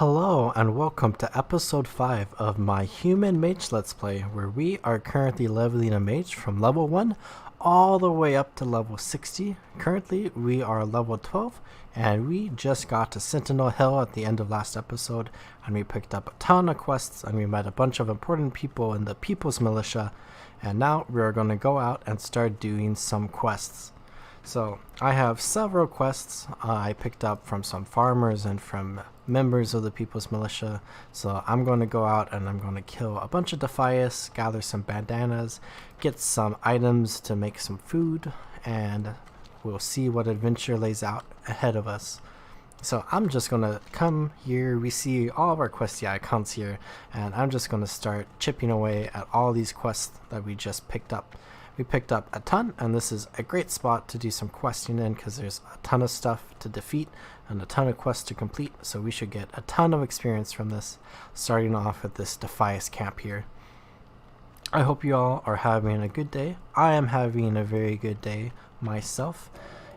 Hello and welcome to episode 5 of my human mage let's play, where we are currently leveling a mage from level 1 all the way up to level 60. Currently we are level 12 and we just got to Sentinel Hill at the end of last episode, and we picked up a ton of quests and we met a bunch of important people in the People's Militia, and now we're going to go out and start doing some quests. So I have several quests I picked up from some farmers and from members of the People's Militia. So I'm going to go out and I'm going to kill a bunch of Defias, gather some bandanas, get some items to make some food, and we'll see what adventure lays out ahead of us. So I'm just going to come here. We see all of our questy icons here, and I'm just going to start chipping away at all these quests that we just picked up. We picked up a ton, and this is a great spot to do some questing in because there's a ton of stuff to defeat and a ton of quests to complete, so we should get a ton of experience from this, starting off at this Defias camp here. I hope you all are having a good day. I am having a very good day myself.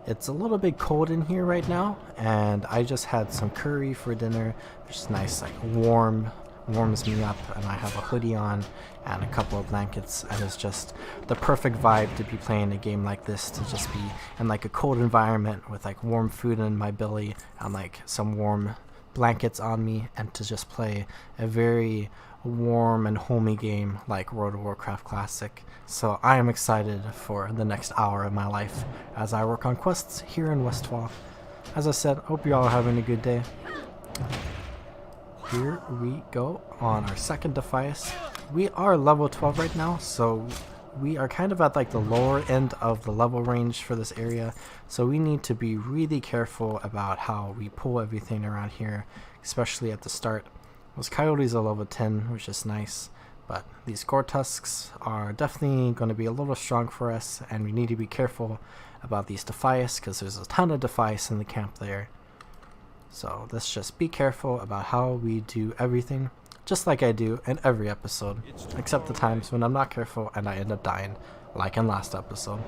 It's a little bit cold in here right now, and I just had some curry for dinner, which is nice, like warms me up, and I have a hoodie on and a couple of blankets, and it's just the perfect vibe to be playing a game like this, to just be in like a cold environment with like warm food in my belly and like some warm blankets on me, and to just play a very warm and homey game like World of Warcraft Classic. So I am excited for the next hour of my life as I work on quests here in Westfall. As I said, hope you all are having a good day. Here we go on our second Defias. We are level 12 right now, so we are kind of at like the lower end of the level range for this area, so we need to be really careful about how we pull everything around here, especially at the start. Those coyotes are level 10, which is nice, but these gore tusks are definitely going to be a little strong for us, and we need to be careful about these Defias because there's a ton of Defias in the camp there. So let's just be careful about how we do everything, just like I do in every episode, except the times when I'm not careful and I end up dying, like in last episode.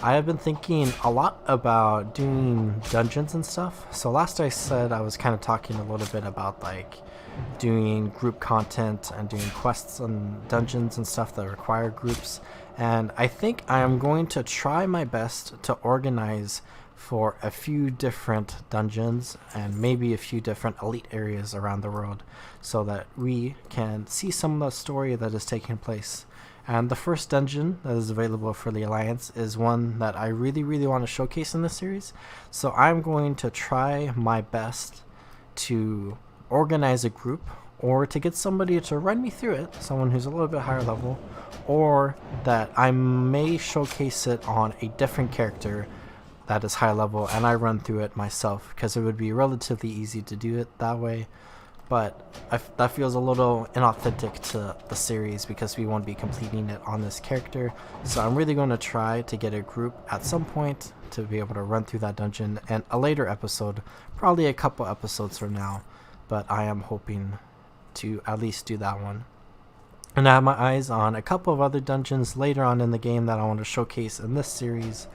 I have been thinking a lot about doing dungeons and stuff. So last I said I was kind of talking a little bit about like doing group content and doing quests and dungeons and stuff that require groups, and I think I am going to try my best to organize for a few different dungeons and maybe a few different elite areas around the world, so that we can see some of the story that is taking place. And the first dungeon that is available for the Alliance is one that I really want to showcase in this series, so I'm going to try my best to organize a group, or to get somebody to run me through it, someone who's a little bit higher level, or that I may showcase it on a different character that is high level and I run through it myself, because it would be relatively easy to do it that way. But that feels a little inauthentic to the series because we won't be completing it on this character. So I'm really going to try to get a group at some point to be able to run through that dungeon in a later episode, probably a couple episodes from now, but I am hoping to at least do that one. And I have my eyes on a couple of other dungeons later on in the game that I want to showcase in this series,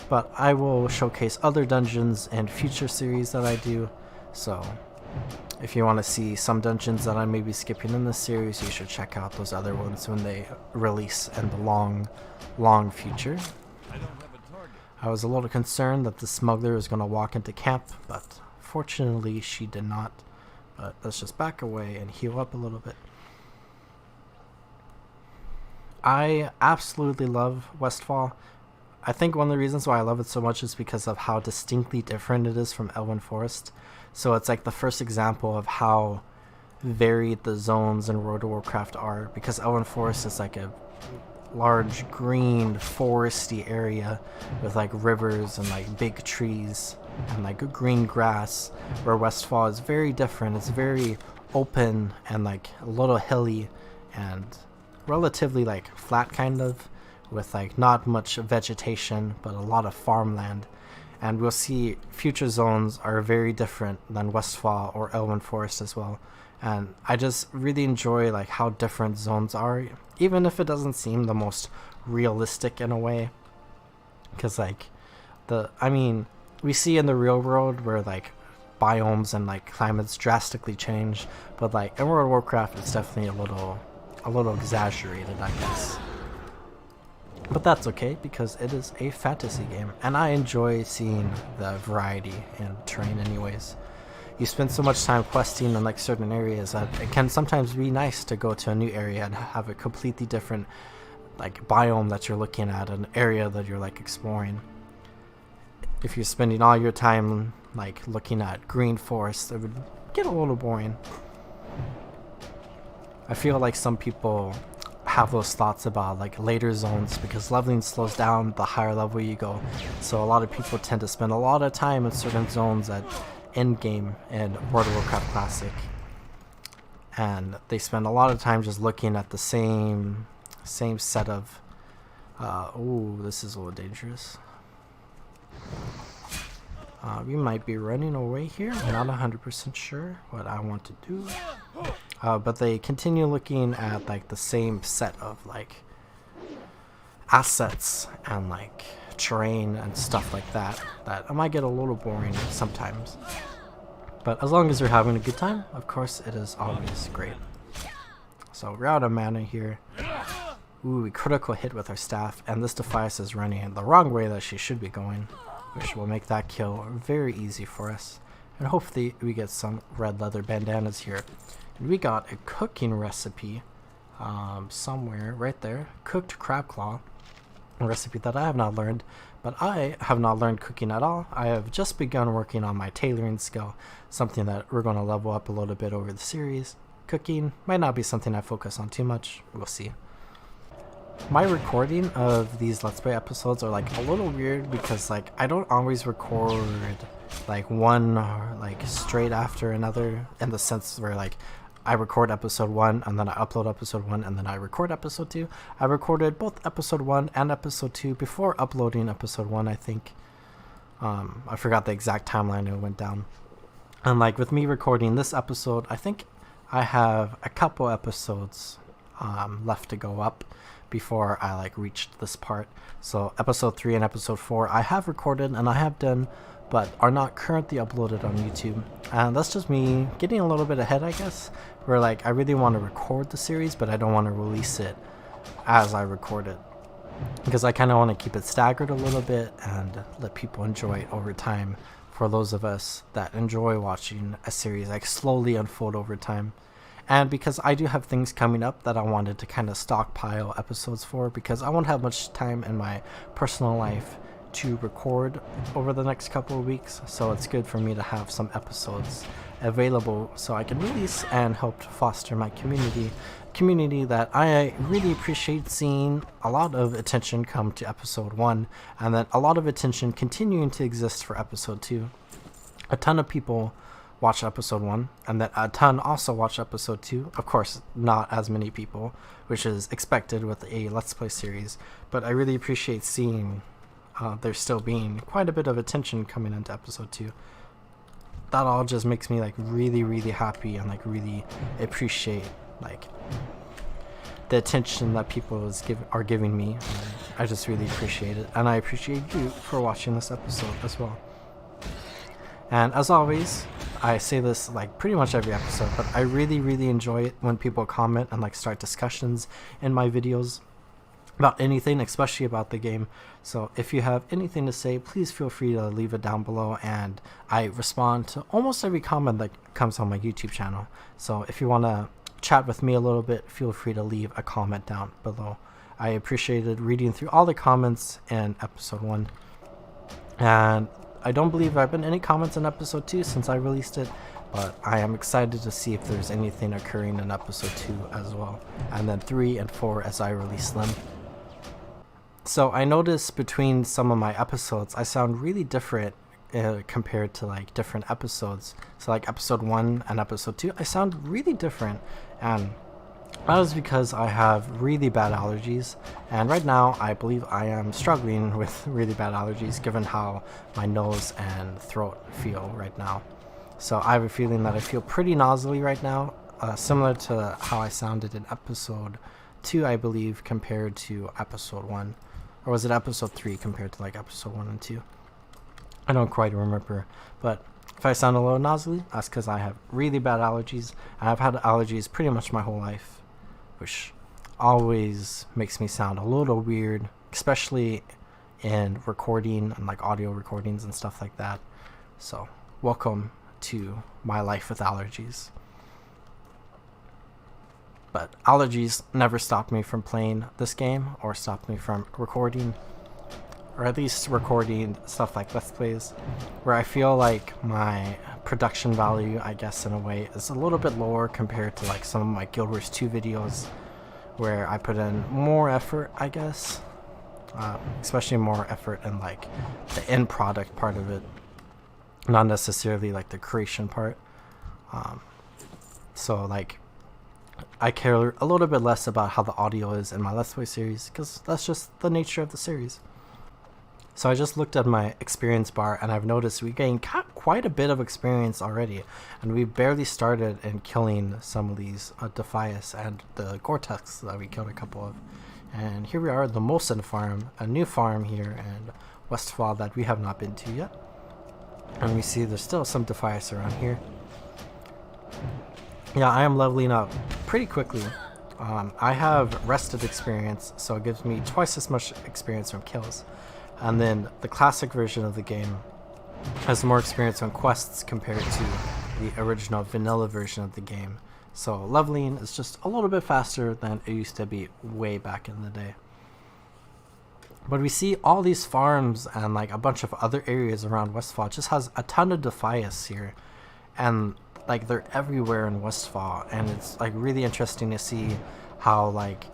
but I will showcase other dungeons in future series that I do. So if you want to see some dungeons that I may be skipping in this series, you should check out those other ones when they release in the long future. I was a little concerned that the smuggler was going to walk into camp, but fortunately she did not. But let's just back away and heal up a little bit. I absolutely love Westfall. I think one of the reasons why I love it so much is because of how distinctly different it is from Elven Forest. So it's like the first example of how varied the zones in World of Warcraft are, because Elven Forest is like a large green foresty area with like rivers and like big trees and like green grass, where Westfall is very different. It's very open and like a little hilly and relatively like flat, kind of, with like not much vegetation but a lot of farmland. And we'll see future zones are very different than Westfall or Elven Forest as well, and I just really enjoy like how different zones are, even if it doesn't seem the most realistic in a way, because like we see in the real world where like biomes and like climates drastically change, but like in World of Warcraft it's definitely a little exaggerated, I guess. But that's okay because it is a fantasy game and I enjoy seeing the variety in terrain anyways. You spend so much time questing in like certain areas that it can sometimes be nice to go to a new area and have a completely different like biome that you're looking at, an area that you're like exploring. If you're spending all your time like looking at green forests, it would get a little boring. I feel like some people have those thoughts about like later zones because leveling slows down the higher level you go, so a lot of people tend to spend a lot of time in certain zones at end game in World of Warcraft Classic, and they spend a lot of time just looking at the same set of oh, this is a little dangerous. We might be running away here. I'm not 100% sure what I want to do. But they continue looking at like the same set of like assets and like terrain and stuff like that it might get a little boring sometimes. But as long as you're having a good time, of course it is always great. So we're out of mana here. Ooh, we critical hit with our staff, and this Defias is running the wrong way that she should be going, which will make that kill very easy for us. And hopefully we get some red leather bandanas here. And we got a cooking recipe somewhere right there. Cooked crab claw. A recipe that I have not learned, but I have not learned cooking at all. I have just begun working on my tailoring skill, something that we're going to level up a little bit over the series. Cooking might not be something I focus on too much. We'll see. My recording of these Let's Play episodes are like a little weird because like I don't always record like one like straight after another, in the sense where like I record episode 1 and then I upload episode 1 and then I record episode 2. I recorded both episode 1 and episode 2 before uploading episode 1, I think. I forgot the exact timeline it went down. And like with me recording this episode, I think I have a couple episodes left to go up before I like reached this part. So episode 3 and episode 4 I have recorded and I have done, but are not currently uploaded on YouTube. And that's just me getting a little bit ahead, I guess, where like I really want to record the series, but I don't want to release it as I record it, because I kind of want to keep it staggered a little bit and let people enjoy it over time, for those of us that enjoy watching a series like slowly unfold over time. And because I do have things coming up that I wanted to kind of stockpile episodes for, because I won't have much time in my personal life to record over the next couple of weeks, so it's good for me to have some episodes available so I can release and help to foster my community that I really appreciate seeing a lot of attention come to episode 1, and then a lot of attention continuing to exist for episode 2. A ton of people watch episode 1, and then a ton also watch episode 2. Of course, not as many people, which is expected with a Let's Play series, but I really appreciate seeing there's still being quite a bit of attention coming into episode 2. That all just makes me like really happy and like really appreciate like the attention that people are giving me. I just really appreciate it, and I appreciate you for watching this episode as well. And as always, I say this like pretty much every episode, but I really enjoy it when people comment and like start discussions in my videos about anything, especially about the game. So if you have anything to say, please feel free to leave it down below, and I respond to almost every comment that comes on my YouTube channel. So if you want to chat with me a little bit, feel free to leave a comment down below. I appreciated reading through all the comments in episode 1, and I don't believe there have been any comments in episode 2 since I released it, but I am excited to see if there's anything occurring in episode 2 as well, and then 3 and 4 as I release them. So I noticed between some of my episodes I sound really different compared to like different episodes. So like episode 1 and episode 2 I sound really different, and that is because I have really bad allergies, and right now I believe I am struggling with really bad allergies given how my nose and throat feel right now. So I have a feeling that I feel pretty nasally right now, similar to how I sounded in episode 2 I believe compared to episode 1. Or was it episode 3 compared to like episode 1 and 2? I don't quite remember, but If I sound a little nasally, that's because I have really bad allergies. I've had allergies pretty much my whole life, which always makes me sound a little weird, especially in recording and like audio recordings and stuff like that. So, welcome to my life with allergies. But allergies never stopped me from playing this game or stopped me from recording, or at least recording stuff like Let's Plays, where I feel like my production value, I guess in a way, is a little bit lower compared to like some of my Guild Wars 2 videos, where I put in more effort, I guess, especially more effort in like the end product part of it, not necessarily like the creation part. So like I care a little bit less about how the audio is in my Let's Play series, because that's just the nature of the series. So I just looked at my experience bar, and I've noticed we gained quite a bit of experience already, and we barely started in killing some of these Defias and the Gore-Tex that we killed a couple of. And here we are at the Molson farm, a new farm here in Westfall that we have not been to yet. And we see there's still some Defias around here. Yeah, I am leveling up pretty quickly. I have rested experience, so it gives me twice as much experience from kills. And then the classic version of the game has more experience on quests compared to the original vanilla version of the game. So leveling is just a little bit faster than it used to be way back in the day. But we see all these farms and like a bunch of other areas around Westfall just has a ton of Defias here. And like they're everywhere in Westfall, and it's like really interesting to see how like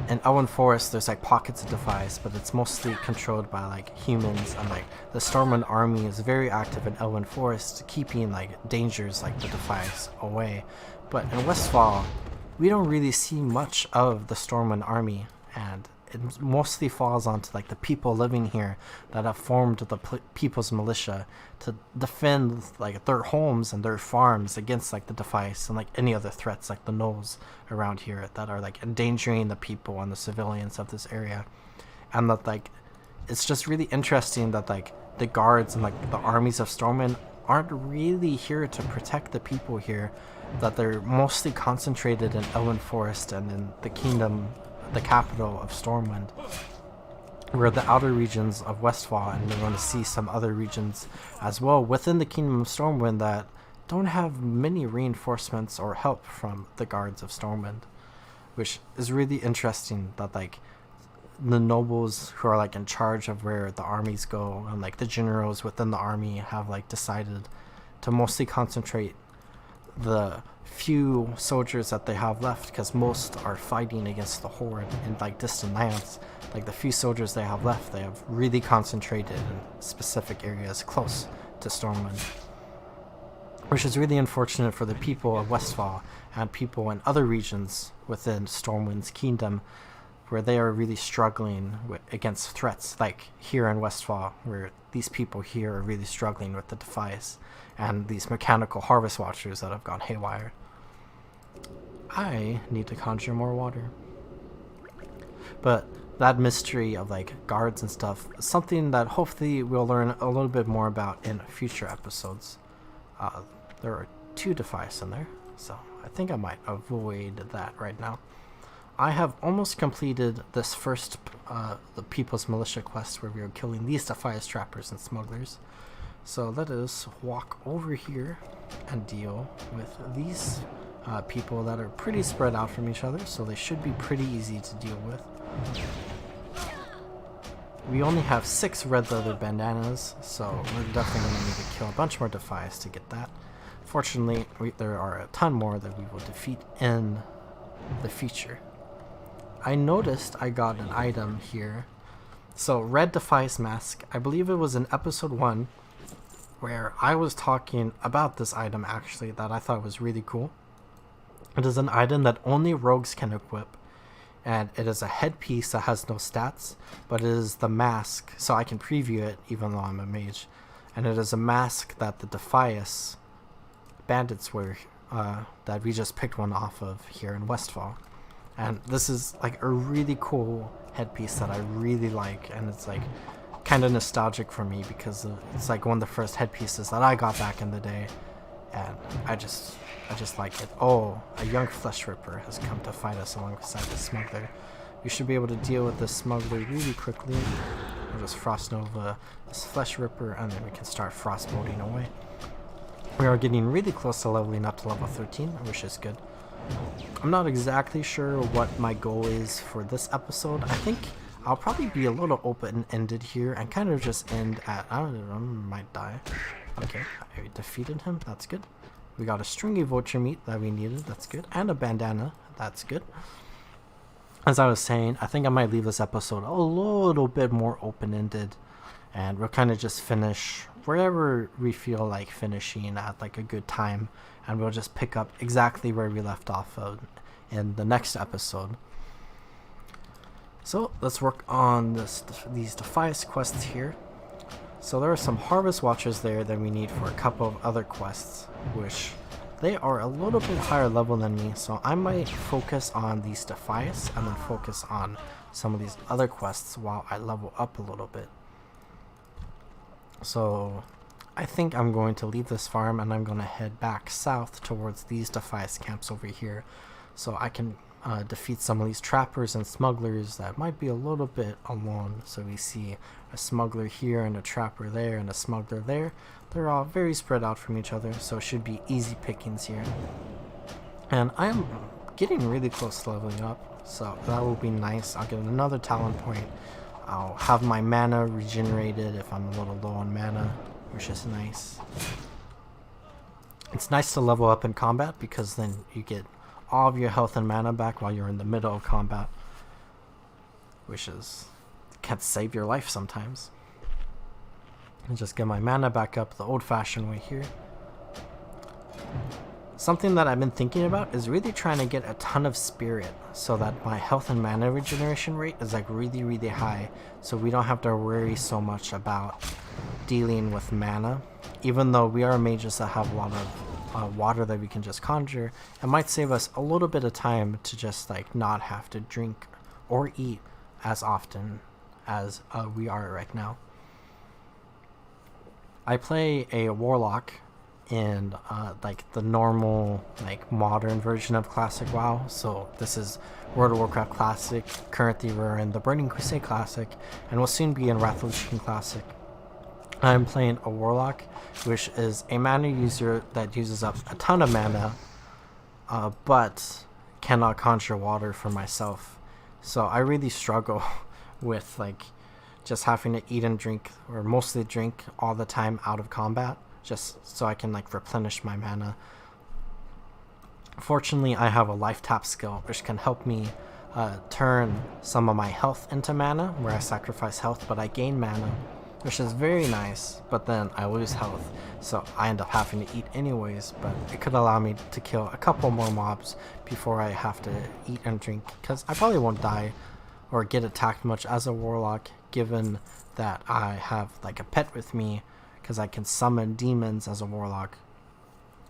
in Elwyn Forest there's like pockets of Defias, but it's mostly controlled by like humans, and like the Stormwind army is very active in Elwyn Forest, keeping like dangers like the Defias away. But in Westfall we don't really see much of the Stormwind army, and it mostly falls onto like the people living here that have formed the people's militia to defend like their homes and their farms against like the Defias and like any other threats like the gnolls around here that are like endangering the people and the civilians of this area. And that like it's just really interesting that like the guards and like the armies of Stormwind aren't really here to protect the people here, that they're mostly concentrated in Elwyn Forest and in the kingdom, the capital of Stormwind. We're the outer regions of Westfall, and we're going to see some other regions as well within the kingdom of Stormwind that don't have many reinforcements or help from the guards of Stormwind, which is really interesting that like the nobles who are like in charge of where the armies go and like the generals within the army have like decided to mostly concentrate the few soldiers that they have left, because most are fighting against the horde in like distant lands. Like the few soldiers they have left, they have really concentrated in specific areas close to Stormwind, which is really unfortunate for the people of Westfall and people in other regions within Stormwind's kingdom, where they are really struggling against threats like here in Westfall, where these people here are really struggling with the Defias and these mechanical harvest watchers that have gone haywire. I need to conjure more water. But that mystery of like guards and stuff is something that hopefully we'll learn a little bit more about in future episodes. There are 2 Defias in there, so I think I might avoid that right now. I have almost completed this first the People's Militia quest, where we are killing these Defias trappers and smugglers. So let us walk over here and deal with these people that are pretty spread out from each other, so they should be pretty easy to deal with. We only have 6 red leather bandanas, so we're definitely going to need to kill a bunch more Defias to get that. Fortunately, there are a ton more that we will defeat in the future. I noticed I got an item here. So, Red Defias Mask. I believe it was in episode 1 where I was talking about this item actually, that I thought was really cool. It is an item that only rogues can equip, and it is a headpiece that has no stats, but it is the mask, so I can preview it even though I'm a mage. And it is a mask that the Defias bandits wear, that we just picked one off of here in Westfall. And this is like a really cool headpiece that I really like, and it's like kind of nostalgic for me because it's like one of the first headpieces that I got back in the day, and I just like it. Oh, a young flesh ripper has come to fight us alongside the smuggler. We should be able to deal with this smuggler really quickly. We'll just frost nova this flesh ripper, and then we can start frostbolting away. We are getting really close to leveling up to level 13, which is good. I'm not exactly sure what my goal is for this episode. I think I'll probably be a little open-ended here and kind of just end at, I don't know, I might die. Okay, I defeated him, that's good. We got a stringy vulture meat that we needed, that's good. And a bandana, that's good. As I was saying, I think I might leave this episode a little bit more open-ended. And we'll kind of just finish wherever we feel like finishing at like a good time. And we'll just pick up exactly where we left off of in the next episode. So let's work on these Defias quests here. So there are some Harvest Watchers there that we need for a couple of other quests, which they are a little bit higher level than me. So I might focus on these Defias and then focus on some of these other quests while I level up a little bit. So I think I'm going to leave this farm and I'm going to head back south towards these Defias camps over here, so I can defeat some of these trappers and smugglers that might be a little bit alone. So we see a smuggler here and a trapper there and a smuggler there. They're all very spread out from each other, so it should be easy pickings here. And I am getting really close to leveling up, so that will be nice. I'll get another talent point. I'll have my mana regenerated if I'm a little low on mana, which is nice. It's nice to level up in combat because then you get all of your health and mana back while you're in the middle of combat, which can save your life sometimes. And just get my mana back up the old-fashioned way here. Something that I've been thinking about is really trying to get a ton of spirit so that my health and mana regeneration rate is like really high, so we don't have to worry so much about dealing with mana. Even though we are mages that have a lot of water that we can just conjure, it might save us a little bit of time to just like not have to drink or eat as often as we are right now. I play a warlock in like the normal like modern version of classic WoW. So this is World of Warcraft Classic. Currently we're in the Burning Crusade Classic, and we'll soon be in Wrath of the Lich King Classic. I'm playing a warlock, which is a mana user that uses up a ton of mana, but cannot conjure water for myself. So I really struggle with like just having to eat and drink, or mostly drink all the time out of combat, just so I can like replenish my mana. Fortunately, I have a life tap skill which can help me turn some of my health into mana, where I sacrifice health but I gain mana, which is very nice, but then I lose health, so I end up having to eat anyways. But it could allow me to kill a couple more mobs before I have to eat and drink, because I probably won't die or get attacked much as a warlock, given that I have like a pet with me, because I can summon demons as a warlock,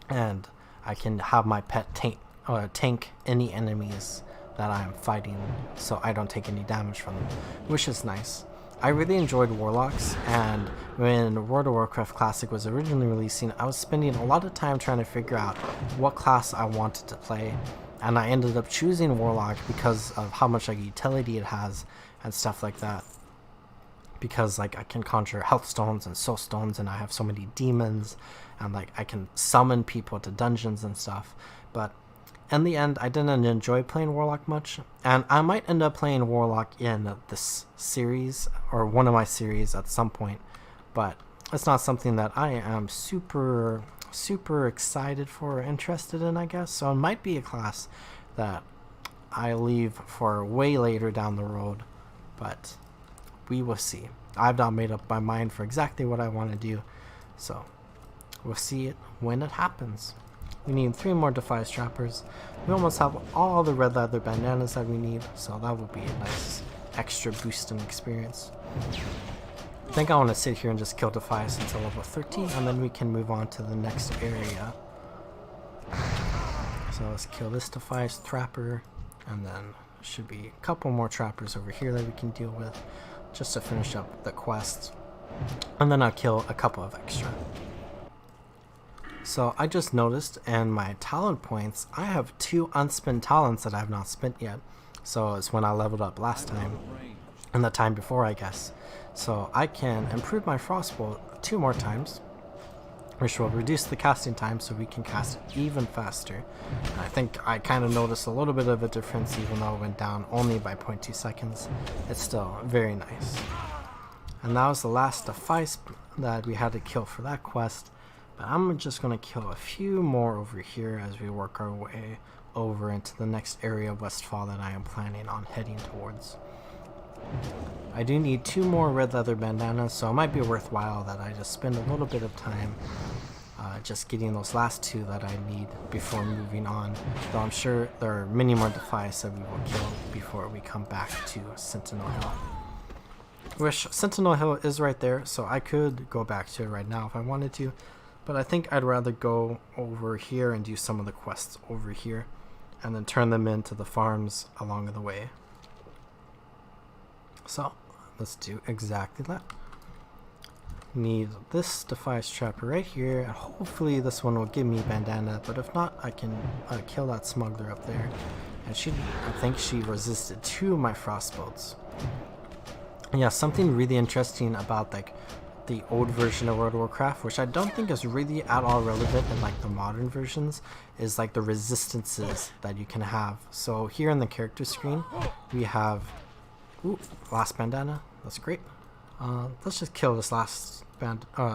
and I can have my pet tank any enemies that I'm fighting, so I don't take any damage from them, which is nice. I really enjoyed warlocks, and when World of Warcraft Classic was originally releasing, I was spending a lot of time trying to figure out what class I wanted to play, and I ended up choosing warlock because of how much like utility it has and stuff like that. Because like I can conjure health stones and soul stones, and I have so many demons, and like I can summon people to dungeons and stuff. But in the end, I didn't enjoy playing warlock much, and I might end up playing warlock in this series or one of my series at some point, but it's not something that I am super excited for or interested in, I guess. So it might be a class that I leave for way later down the road, but we will see. I've not made up my mind for exactly what I want to do, so we'll see it when it happens. We need 3 more Defias Trappers. We almost have all the red leather bandanas that we need, so that will be a nice extra boost in experience. I think I want to sit here and just kill Defias until level 13, and then we can move on to the next area. So let's kill this Defias Trapper, and then there should be a couple more trappers over here that we can deal with. just to finish up the quest, and then I'll kill a couple of extra. So I just noticed in my talent points, I have 2 unspent talents that I have not spent yet. So it's when I leveled up last time, and the time before, I guess. So I can improve my Frostbolt 2 more times, which will reduce the casting time so we can cast it even faster. And I think I kind of noticed a little bit of a difference, even though it went down only by 0.2 seconds. It's still very nice. And that was the last device that we had to kill for that quest. But I'm just going to kill a few more over here as we work our way over into the next area of Westfall that I am planning on heading towards. I do need 2 more red leather bandanas, so it might be worthwhile that I just spend a little bit of time just getting those last 2 that I need before moving on. Though I'm sure there are many more defies that we will kill before we come back to Sentinel Hill. Which Sentinel Hill is right there, so I could go back to it right now if I wanted to. But I think I'd rather go over here and do some of the quests over here, and then turn them into the farms along the way. So let's do exactly that. Need this defiance trapper right here, and hopefully this one will give me bandana, but if not, I can kill that smuggler up there. And I think she resisted 2 of my frostbolts. Yeah, something really interesting about like the old version of World of Warcraft, which I don't think is really at all relevant in like the modern versions, is like the resistances that you can have. So here in the character screen, we have last bandana. That's great. Let's just kill this last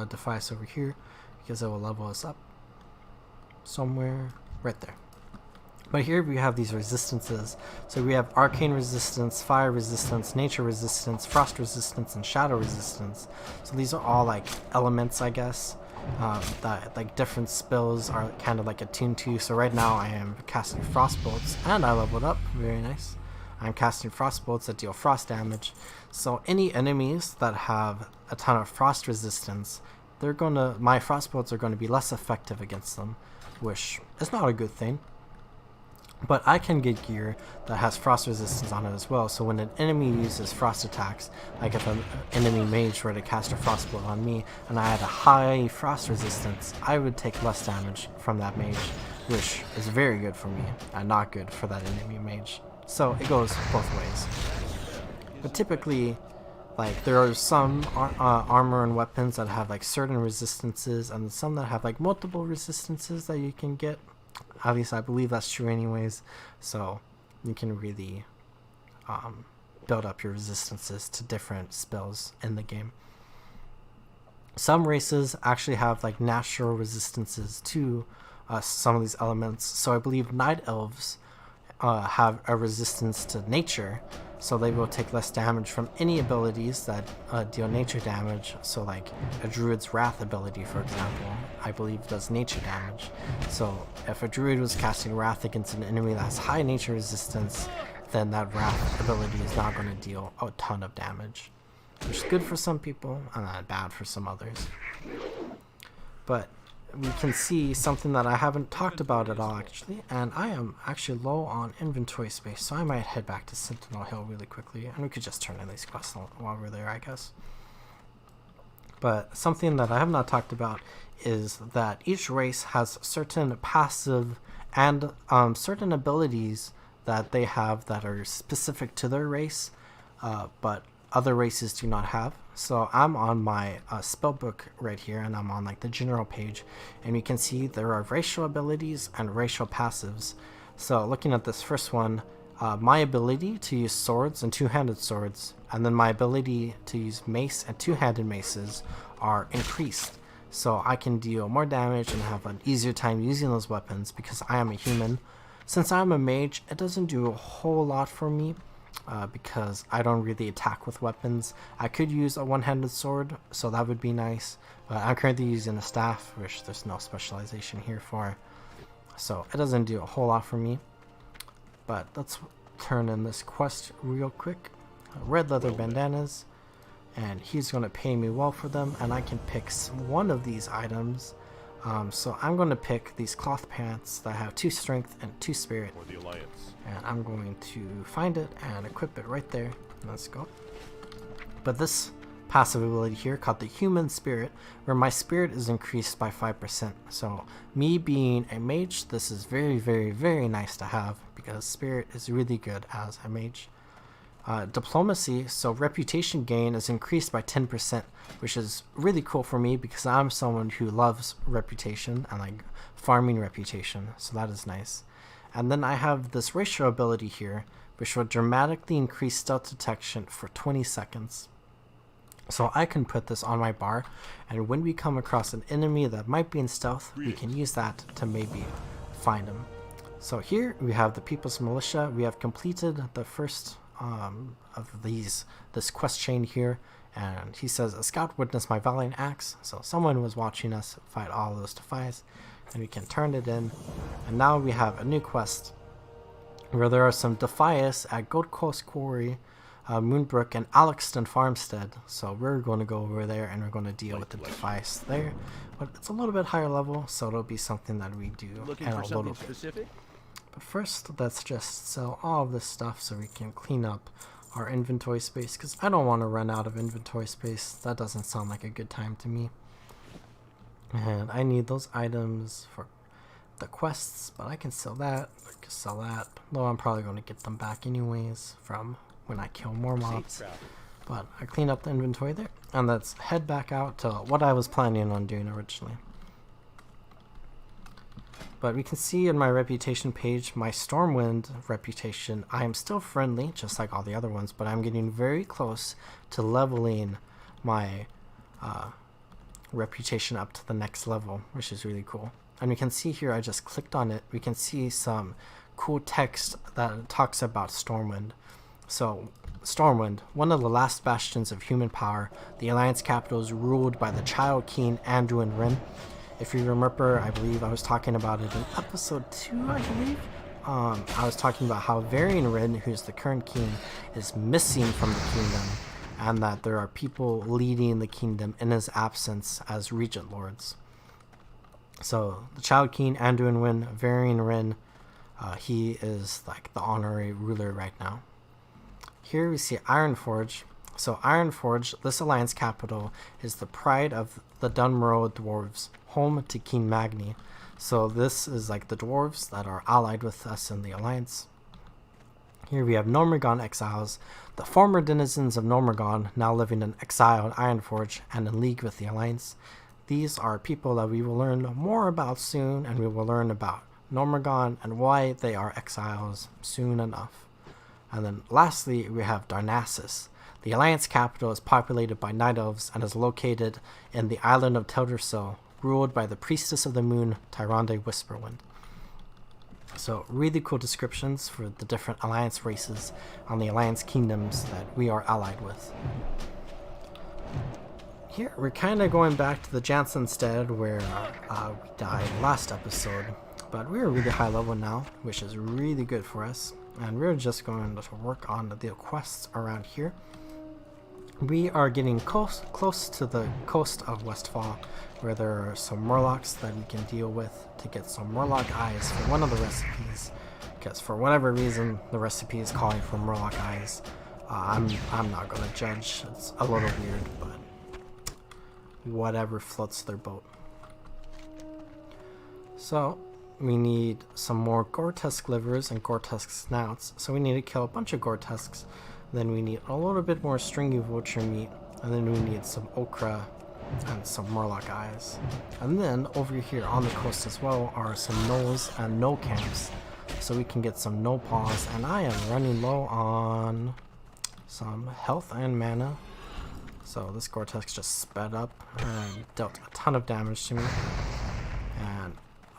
device over here because it will level us up somewhere right there. But here we have these resistances. So we have arcane resistance, fire resistance, nature resistance, frost resistance, and shadow resistance. So these are all like elements, I guess, that like different spells are kind of like attuned to. So right now I am casting frost bolts, and I leveled up. Very nice. I'm casting frost bolts that deal frost damage. So any enemies that have a ton of frost resistance, my frost bolts are going to be less effective against them, which is not a good thing. But I can get gear that has frost resistance on it as well, so when an enemy uses frost attacks, like if an enemy mage were to cast a frostbolt on me and I had a high frost resistance, I would take less damage from that mage, which is very good for me and not good for that enemy mage. So it goes both ways. But typically, like, there are some armor and weapons that have like certain resistances, and some that have like multiple resistances that you can get. At least I believe that's true anyways, so you can really build up your resistances to different spells in the game. Some races actually have like natural resistances to some of these elements, so I believe night elves have a resistance to nature, so they will take less damage from any abilities that deal nature damage. So like a druid's wrath ability, for example, I believe does nature damage. So if a druid was casting wrath against an enemy that has high nature resistance, then that wrath ability is not going to deal a ton of damage, which is good for some people and bad for some others. But we can see something that I haven't talked about at all, actually, and I am actually low on inventory space, so I might head back to Sentinel Hill really quickly, and we could just turn in these quests while we're there, I guess. But something that I have not talked about is that each race has certain passive and certain abilities that they have that are specific to their race, but other races do not have. So I'm on my spell book right here, and I'm on like the general page, and you can see there are racial abilities and racial passives. So looking at this first one, my ability to use swords and two-handed swords, and then my ability to use mace and two-handed maces are increased. So I can deal more damage and have an easier time using those weapons because I am a human. Since I'm a mage, it doesn't do a whole lot for me. Because I don't really attack with weapons. I could use a one-handed sword, so that would be nice, but I'm currently using a staff, which there's no specialization here for, so it doesn't do a whole lot for me. But let's turn in this quest real quick. Red leather bandanas, and he's going to pay me well for them, and I can pick one of these items. So I'm going to pick these cloth pants that have 2 strength and 2 spirit, and I'm going to find it and equip it right there. Let's go. But this passive ability here called the Human Spirit, where my spirit is increased by 5%. So me being a mage, this is very, very, very nice to have because spirit is really good as a mage. Diplomacy, so reputation gain is increased by 10%, which is really cool for me because I'm someone who loves reputation and like farming reputation, so that is nice. And then I have this ratio ability here, which will dramatically increase stealth detection for 20 seconds. So I can put this on my bar, and when we come across an enemy that might be in stealth, we can use that to maybe find him. So here we have the People's Militia. We have completed the first of this quest chain here, and he says a scout witnessed my valiant acts, so someone was watching us fight all those defies, and we can turn it in. And now we have a new quest where there are some defias at Gold Coast Quarry, Moonbrook, and Alexton Farmstead. So we're going to go over there and we're going to deal with the defias there, but it's a little bit higher level, so it'll be something that we do in a little bit. Specific? But first, let's just sell all of this stuff so we can clean up our inventory space, because I don't want to run out of inventory space. That doesn't sound like a good time to me. And I need those items for the quests, but I can sell that. I can sell that, though I'm probably going to get them back anyways from when I kill more mobs. But I clean up the inventory there, and let's head back out to what I was planning on doing originally. But we can see in my reputation page, my Stormwind reputation, I am still friendly, just like all the other ones, but I'm getting very close to leveling my reputation up to the next level, which is really cool. And we can see here, I just clicked on it, we can see some cool text that talks about Stormwind. So, Stormwind, one of the last bastions of human power, the Alliance capital is ruled by the Child King Anduin Wrynn. If you remember, I believe I was talking about it in episode 2, I believe. I was talking about how Varian Wrynn, who's the current king, is missing from the kingdom, and that there are people leading the kingdom in his absence as regent lords. So the Child King Anduin Wrynn, Varian Wrynn, he is like the honorary ruler right now. Here we see Ironforge. So Ironforge, this alliance capital, is the pride of the Dunmerrow dwarves, home to King Magni. So this is like the dwarves that are allied with us in the alliance. Here we have Gnormaggon exiles, the former denizens of Gnormaggon, now living in exile in Ironforge and in league with the alliance. These are people that we will learn more about soon, and we will learn about Gnormaggon and why they are exiles soon enough. And then lastly, we have Darnassus. The Alliance capital is populated by night elves and is located in the island of Teldrassil, ruled by the Priestess of the Moon, Tyrande Whisperwind. So really cool descriptions for the different Alliance races on the Alliance kingdoms that we are allied with. Here we're kind of going back to the Jansenstead where we died last episode, but we're really high level now, which is really good for us, and we're just going to work on the quests around here. We are getting close to the coast of Westfall, where there are some Murlocs that we can deal with to get some Murloc eyes for one of the recipes, because for whatever reason the recipe is calling for Murloc eyes. I'm not going to judge, it's a little weird, but whatever floats their boat. So we need some more Gore-Tusk livers and Gore-Tusk snouts, so we need to kill a bunch of Gore-Tusks. Then we need a little bit more stringy vulture meat, and then we need some okra and some Murloc eyes. And then over here on the coast as well are some gnolls and gnoll camps, so we can get some gnoll paws. And I am running low on some health and mana, so this Gore-Tusk just sped up and dealt a ton of damage to me.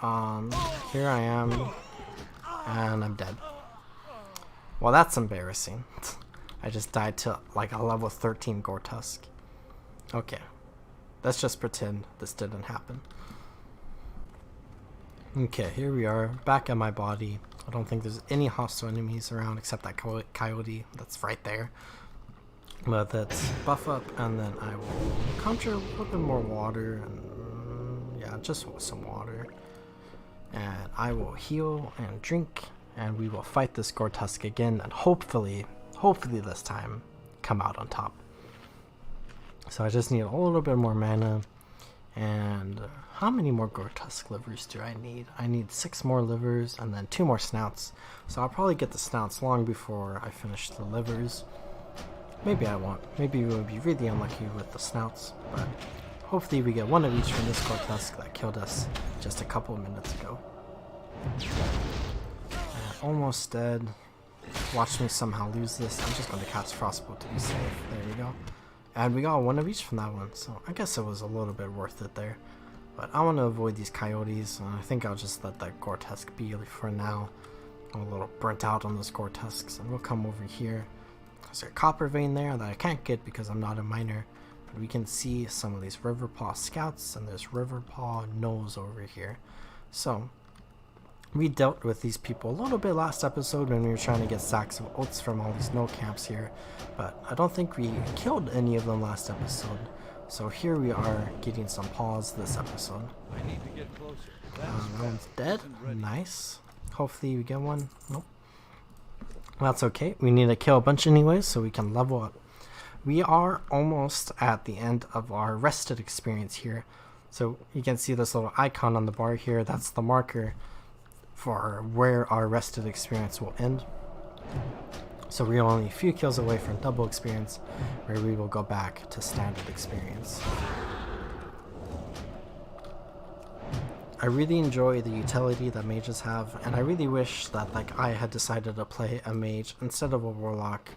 And here I am, and I'm dead. Well, that's embarrassing. I just died to like a level 13 Gore-Tusk. Okay, let's just pretend this didn't happen. Okay, here we are, back at my body. I don't think there's any hostile enemies around except that coyote that's right there. But let's buff up, and then I will conjure a little bit more water, and yeah, just some water. And I will heal and drink, and we will fight this Gore-Tusk again, and hopefully this time come out on top. So I just need a little bit more mana. And how many more Gore-Tusk livers do I need? I need 6 more livers and then 2 more snouts. So I'll probably get the snouts long before I finish the livers. Maybe I won't. Maybe we'll be really unlucky with the snouts. But hopefully we get one of each from this Gore-Tusk that killed us just a couple of minutes ago. Almost dead. Watch me somehow lose this. I'm just going to cast Frostbolt to be safe. There we go. And we got one of each from that one, so I guess it was a little bit worth it there. But I want to avoid these coyotes, and I think I'll just let that Gore-Tusk be for now. I'm a little burnt out on those Gore-Tusks, and we'll come over here. There's a copper vein there that I can't get because I'm not a miner. But we can see some of these Riverpaw scouts, and there's Riverpaw Nose over here. So we dealt with these people a little bit last episode when we were trying to get sacks of oats from all these no camps here, but I don't think we killed any of them last episode. So here we are getting some paws this episode. I need to get closer. That one's dead. Nice. Hopefully we get one. Nope. That's okay. We need to kill a bunch anyways so we can level up. We are almost at the end of our rested experience here. So you can see this little icon on the bar here. That's the marker for where our rested experience will end. So we're only a few kills away from double experience, where we will go back to standard experience. I really enjoy the utility that mages have, and I really wish that I had decided to play a mage instead of a warlock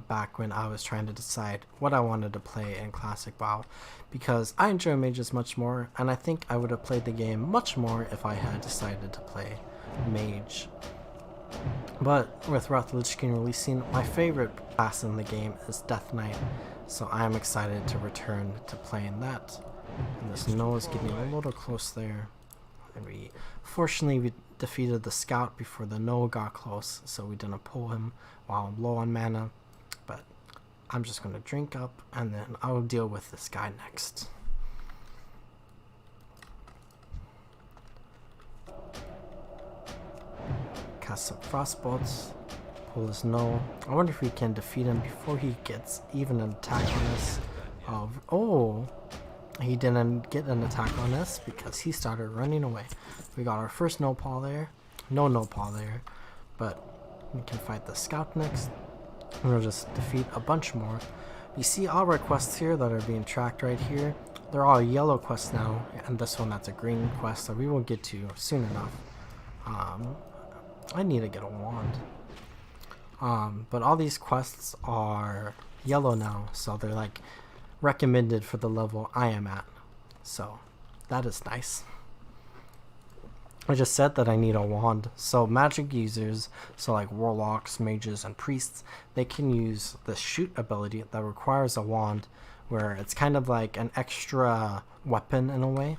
back when I was trying to decide what I wanted to play in Classic WoW, because I enjoy mages much more, and I think I would have played the game much more if I had decided to play mage. But with Wrath of the Lich King releasing, my favorite class in the game is Death Knight, so I am excited to return to playing that. And this Noah is getting a little close there, and fortunately we defeated the scout before the Noah got close, so we didn't pull him while I'm low on mana. But I'm just going to drink up, and then I'll deal with this guy next. Cast some Frostbolts, pull his Noah. I wonder if we can defeat him before he gets even an attack on us. Oh, he didn't get an attack on us because he started running away. We got our first no-paw there. No-paw there. But we can fight the scout next. We'll just defeat a bunch more. You see all our quests here that are being tracked right here. They're all yellow quests now, and this one that's a green quest that we will get to soon enough. I need to get a wand. But all these quests are yellow now, so they're recommended for the level I am at. So that is nice. I just said that I need a wand, so magic users, so like warlocks, mages, and priests, they can use the shoot ability that requires a wand, where it's kind of like an extra weapon in a way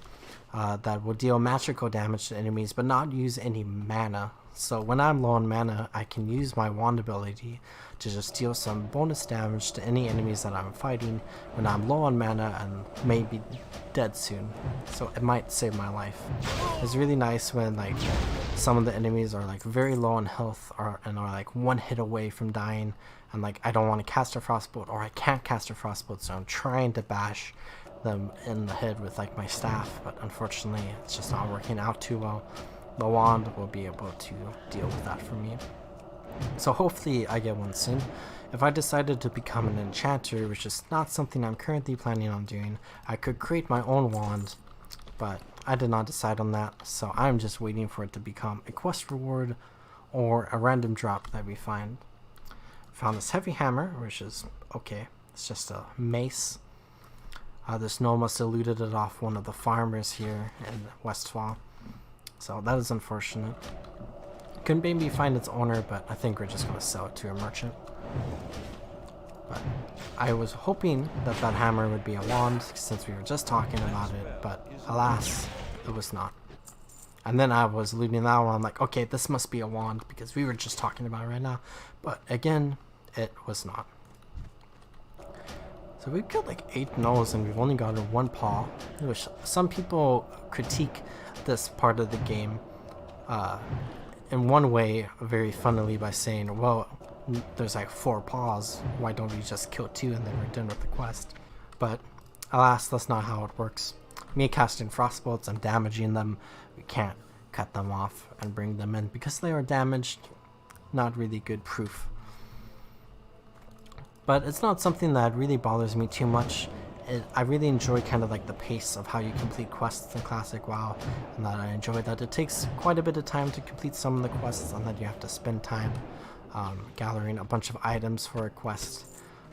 that will deal magical damage to enemies but not use any mana. So when I'm low on mana, I can use my wand ability to just deal some bonus damage to any enemies that I'm fighting when I'm low on mana and may be dead soon. So it might save my life. It's really nice when some of the enemies are very low on health and are one hit away from dying, and I don't want to cast a Frostbolt, or I can't cast a Frostbolt, so I'm trying to bash them in the head with my staff, but unfortunately it's just not working out too well. The wand will be able to deal with that for me. So hopefully I get one soon. If I decided to become an enchanter, which is not something I'm currently planning on doing, I could create my own wand, but I did not decide on that, so I'm just waiting for it to become a quest reward or a random drop that we find. Found this heavy hammer, which is okay. It's just a mace. This gnome must have looted it off one of the farmers here in Westfall. So that is unfortunate. Couldn't maybe find its owner, but I think we're just going to sell it to a merchant. But I was hoping that that hammer would be a wand, since we were just talking about it, but alas, it was not. And then I was looting that one, I'm like, okay, this must be a wand, because we were just talking about it right now. But again, it was not. So we've killed 8 gnolls and we've only gotten 1 paw, which some people critique this part of the game in one way very funnily by saying, well, there's 4 paws, why don't we just kill 2 and then we're done with the quest? But alas, that's not how it works. Me casting frostbolts and damaging them, we can't cut them off and bring them in because they are damaged. Not really good proof. But it's not something that really bothers me too much. I really enjoy kind of like the pace of how you complete quests in Classic WoW, and that I enjoy that it takes quite a bit of time to complete some of the quests, and that you have to spend time gathering a bunch of items for a quest.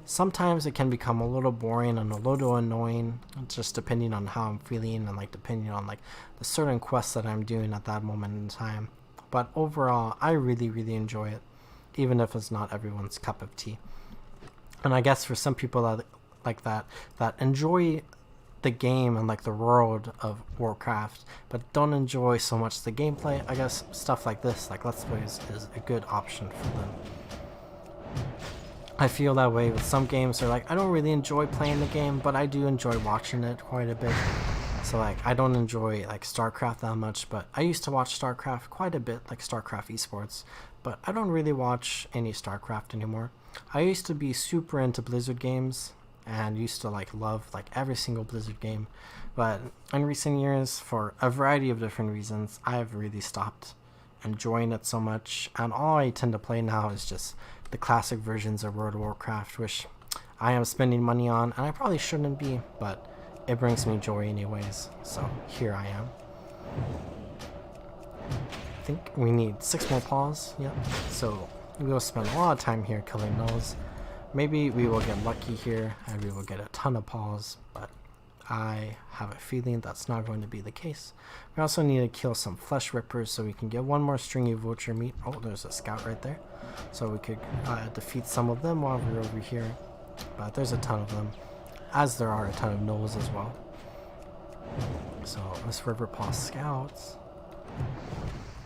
Sometimes it can become a little boring and a little annoying, just depending on how I'm feeling and like depending on like the certain quests that I'm doing at that moment in time. But overall, I really enjoy it, even if it's not everyone's cup of tea. And I guess for some people that like that enjoy the game and like the world of Warcraft, but don't enjoy so much the gameplay, I guess stuff like this, like Let's Plays, is a good option for them. I feel that way with some games. They're like, I don't really enjoy playing the game, but I do enjoy watching it quite a bit. So like, I don't enjoy like StarCraft that much, but I used to watch StarCraft quite a bit, like StarCraft esports, but I don't really watch any StarCraft anymore. I used to be super into Blizzard games and used to like love like every single Blizzard game, but in recent years, for a variety of different reasons, I've really stopped enjoying it so much, and all I tend to play now is just the classic versions of World of Warcraft, which I am spending money on, and I probably shouldn't be, but it brings me joy anyways, so here I am. I think we need 6 more paws, yep, so we'll spend a lot of time here killing those. Maybe we will get lucky here and we will get a ton of paws, but I have a feeling that's not going to be the case. We also need to kill some flesh rippers so we can get one more stringy vulture meat. Oh, there's a scout right there. So we could defeat some of them while we're over here. But there's a ton of them, as there are a ton of gnolls as well. So let's river paw scouts.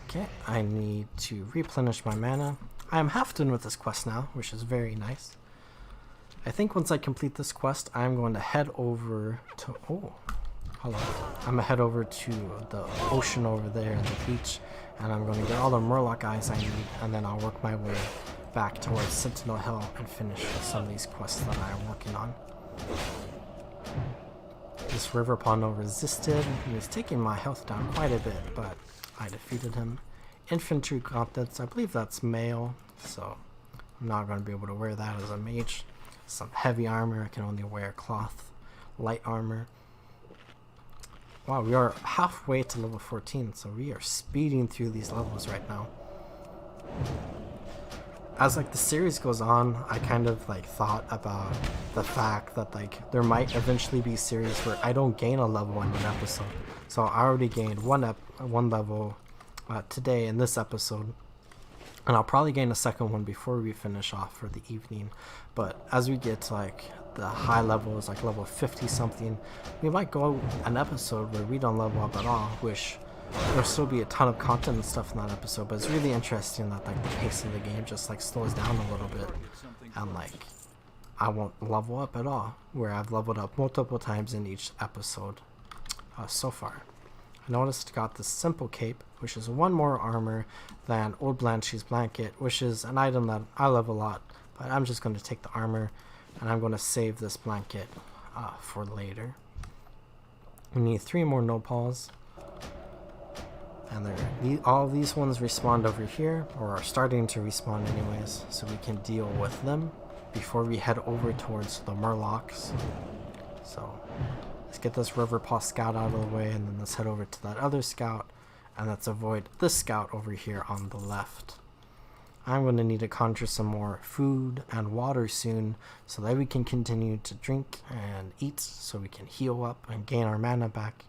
Okay, I need to replenish my mana. I am half done with this quest now, which is very nice. I think once I complete this quest, I'm going to head over to... Oh, hello. I'm going to head over to the ocean over there and the beach, and I'm going to get all the Murloc eyes I need, and then I'll work my way back towards Sentinel Hill and finish some of these quests that I am working on. This river Pondo resisted. He was taking my health down quite a bit, but I defeated him. Infantry gauntlets, I believe that's male, so I'm not going to be able to wear that as a mage. Some heavy armor, I can only wear cloth. Light armor. Wow, we are halfway to level 14, so we are speeding through these levels right now. As like the series goes on, I kind of like thought about the fact that like there might eventually be series where I don't gain a level in an episode. So I already gained one level today in this episode, and I'll probably gain a second one before we finish off for the evening. But as we get to like the high levels, like level 50 something, we might go an episode where we don't level up at all, which there'll still be a ton of content and stuff in that episode. But it's really interesting that like the pace of the game just like slows down a little bit, and like I won't level up at all, where I've leveled up multiple times in each episode so far. I noticed got this simple cape, which is 1 more armor than Old Blanche's blanket, which is an item that I love a lot, but I'm just going to take the armor and I'm going to save this blanket for later. We need 3 more nopals, and all these ones respawned over here, or are starting to respawn anyways, so we can deal with them before we head over towards the Murlocs. So let's get this river paw scout out of the way, and then let's head over to that other scout, and let's avoid this scout over here on the left. I'm going to need to conjure some more food and water soon so that we can continue to drink and eat, so we can heal up and gain our mana back.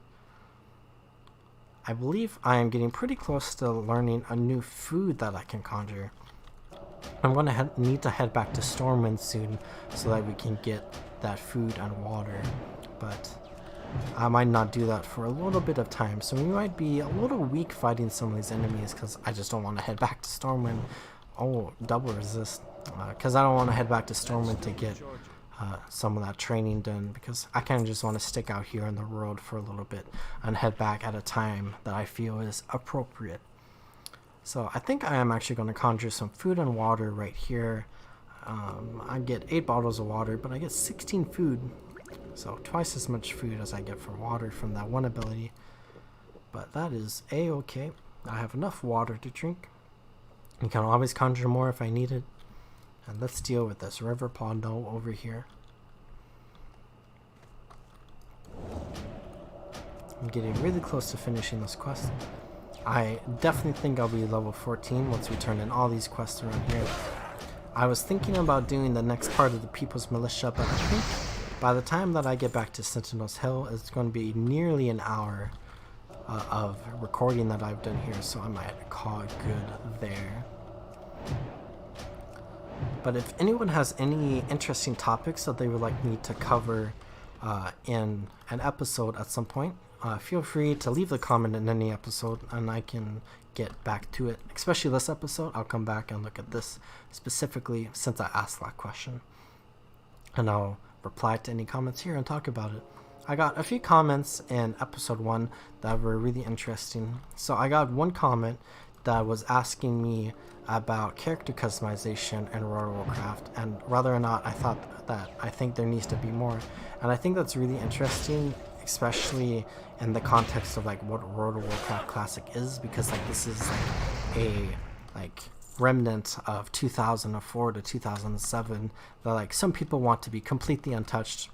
I believe I am getting pretty close to learning a new food that I can conjure. I'm going to need to head back to Stormwind soon so that we can get that food and water, but I might not do that for a little bit of time, so we might be a little weak fighting some of these enemies because I just don't want to head back to Stormwind. Oh, double resist, because I don't want to head back to Stormwind to get some of that training done, because I kind of just want to stick out here in the world for a little bit and head back at a time that I feel is appropriate. So I think I am actually going to conjure some food and water right here. I get 8 bottles of water, but I get 16 food, So twice as much food as I get from water from that one ability. But that is a-okay. I have enough water to drink. You can always conjure more if I need it. And let's deal with this river pondo over here. I'm getting really close to finishing this quest. I definitely think I'll be level 14 once we turn in all these quests around here. I was thinking about doing the next part of the People's Militia, but I think by the time that I get back to Sentinel's Hill, it's going to be nearly an hour of recording that I've done here, so I might call it good there. But if anyone has any interesting topics that they would like me to cover in an episode at some point, feel free to leave the comment in any episode and I can get back to it. Especially this episode, I'll come back and look at this specifically since I asked that question. And I'll reply to any comments here and talk about it. I got a few comments in episode 1 that were really interesting. So I got one comment that was asking me about character customization in World of Warcraft and whether or not I think there needs to be more. And I think that's really interesting, especially in the context of like what World of Warcraft Classic is, because like this is like a remnant of 2004 to 2007 that like some people want to be completely untouched,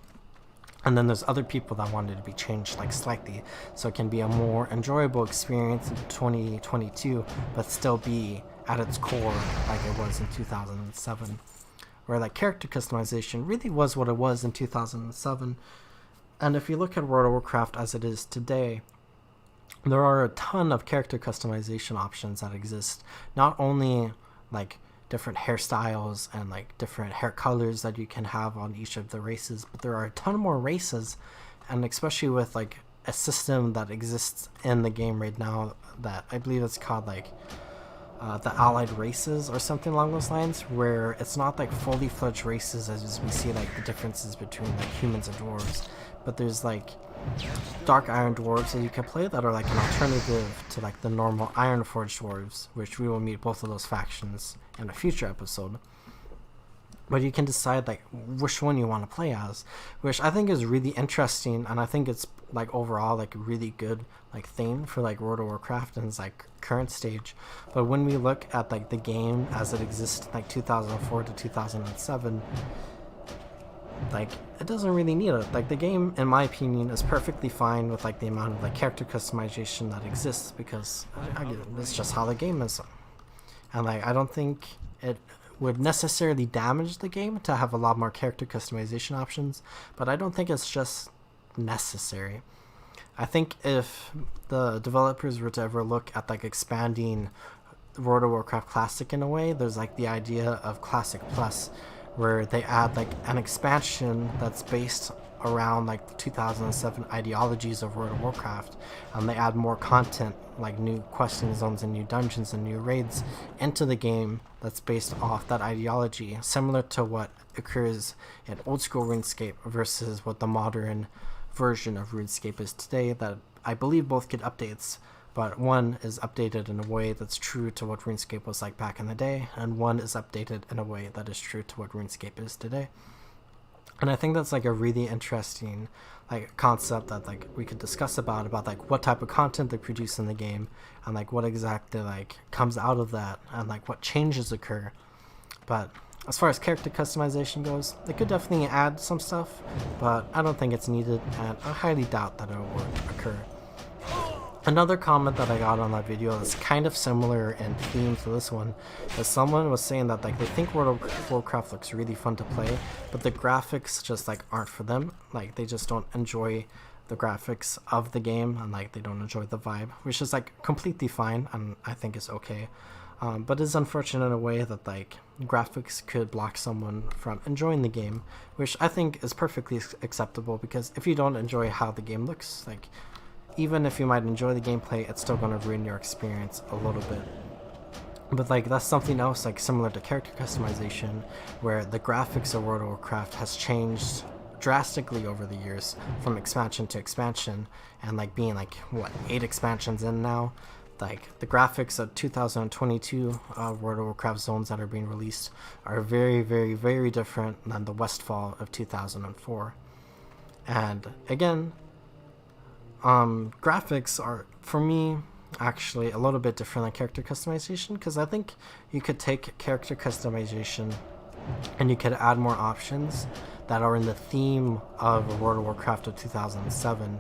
and then there's other people that want it to be changed like slightly so it can be a more enjoyable experience in 2022 but still be at its core like it was in 2007, where like character customization really was what it was in 2007. And if you look at World of Warcraft as it is today, there are a ton of character customization options that exist. Not only like different hairstyles and like different hair colors that you can have on each of the races, but there are a ton more races, and especially with like a system that exists in the game right now that I believe it's called like the allied races or something along those lines, where it's not like fully fledged races as we see like the differences between like humans and dwarves, but there's like dark iron dwarves that you can play that are like an alternative to like the normal Ironforged dwarves, which we will meet both of those factions in a future episode. But you can decide like which one you want to play as, which I think is really interesting, and I think it's like overall like a really good like thing for like World of Warcraft in its like current stage. But when we look at like the game as it exists like 2004 to 2007, like it doesn't really need it. Like the game, in my opinion, is perfectly fine with like the amount of like character customization that exists, because it's just how the game is. And like I don't think it would necessarily damage the game to have a lot more character customization options, but I don't think it's just necessary. I think if the developers were to ever look at like expanding World of Warcraft Classic in a way, there's like the idea of Classic Plus, where they add like an expansion that's based around like the 2007 ideologies of World of Warcraft, and they add more content like new questing zones and new dungeons and new raids into the game that's based off that ideology, similar to what occurs in old school RuneScape versus what the modern version of RuneScape is today, that I believe both get updates, but one is updated in a way that's true to what RuneScape was like back in the day, and one is updated in a way that is true to what RuneScape is today. And I think that's like a really interesting like concept that like we could discuss about like what type of content they produce in the game, and like what exactly like comes out of that, and like what changes occur. But as far as character customization goes, they could definitely add some stuff, but I don't think it's needed, and I highly doubt that it will occur. Another comment that I got on that video that's kind of similar in theme to this one is someone was saying that like they think World of Warcraft looks really fun to play, but the graphics just like aren't for them. Like they just don't enjoy the graphics of the game, and like they don't enjoy the vibe, which is like completely fine, and I think it's okay. But it's unfortunate in a way that like graphics could block someone from enjoying the game, which I think is perfectly acceptable, because if you don't enjoy how the game looks, like even if you might enjoy the gameplay, it's still going to ruin your experience a little bit. But like that's something else like similar to character customization, where the graphics of World of Warcraft has changed drastically over the years from expansion to expansion, and like being like what 8 expansions in now, like the graphics of 2022 World of Warcraft zones that are being released are very, very, very different than the Westfall of 2004. And again, graphics are, for me, actually a little bit different than character customization, because I think you could take character customization and you could add more options that are in the theme of World of Warcraft of 2007,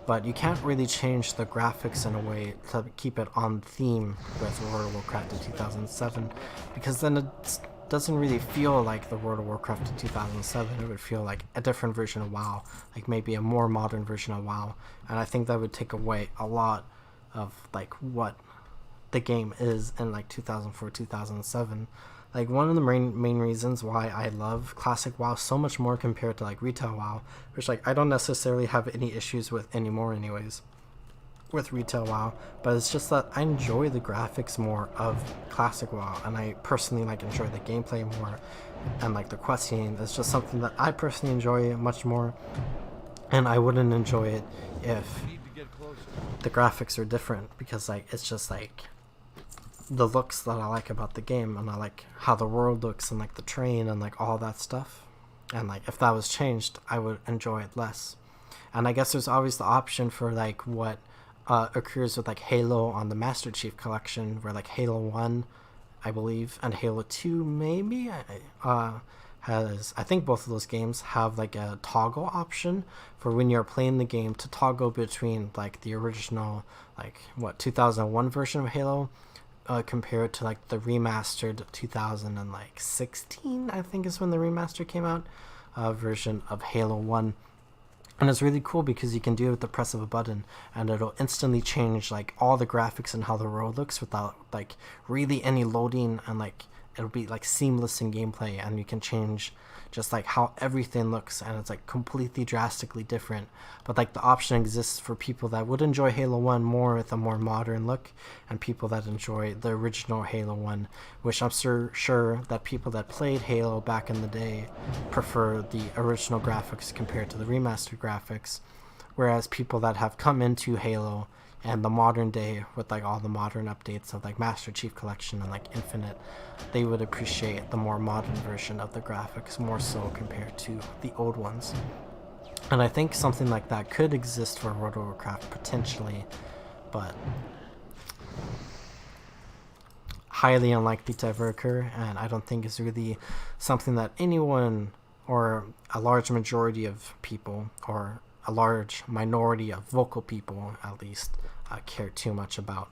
but you can't really change the graphics in a way to keep it on theme with World of Warcraft of 2007, because then it doesn't really feel like the World of Warcraft of 2007. It would feel like a different version of WoW, like maybe a more modern version of WoW, and I think that would take away a lot of like what the game is in like 2004, 2007. Like one of the main reasons why I love classic WoW so much more compared to like retail WoW, which like I don't necessarily have any issues with anymore anyways with retail WoW, but it's just that I enjoy the graphics more of classic WoW, and I personally like enjoy the gameplay more, and like the questing is just something that I personally enjoy much more, and I wouldn't enjoy it if the graphics are different, because like it's just like the looks that I like about the game, and I like how the world looks and like the terrain and like all that stuff, and like if that was changed I would enjoy it less. And I guess there's always the option for like what occurs with like Halo on the Master Chief Collection, where like Halo 1 I believe and Halo 2 maybe has, I think both of those games have like a toggle option for when you're playing the game to toggle between like the original like 2001 version of Halo compared to like the remastered 2016 I think is when the remaster came out version of Halo 1. And it's really cool because you can do it with the press of a button, and it'll instantly change like all the graphics and how the world looks without like really any loading, and like it'll be like seamless in gameplay, and you can change just like how everything looks, and it's like completely drastically different. But like the option exists for people that would enjoy Halo 1 more with a more modern look, and people that enjoy the original Halo 1, which I'm sure that people that played Halo back in the day prefer the original graphics compared to the remastered graphics, whereas people that have come into Halo and the modern day with like all the modern updates of like Master Chief Collection and like Infinite, they would appreciate the more modern version of the graphics more so compared to the old ones. And I think something like that could exist for World of Warcraft potentially, but highly unlikely to ever occur, and I don't think it's really something that anyone, or a large majority of people, or a large minority of vocal people at least, care too much about.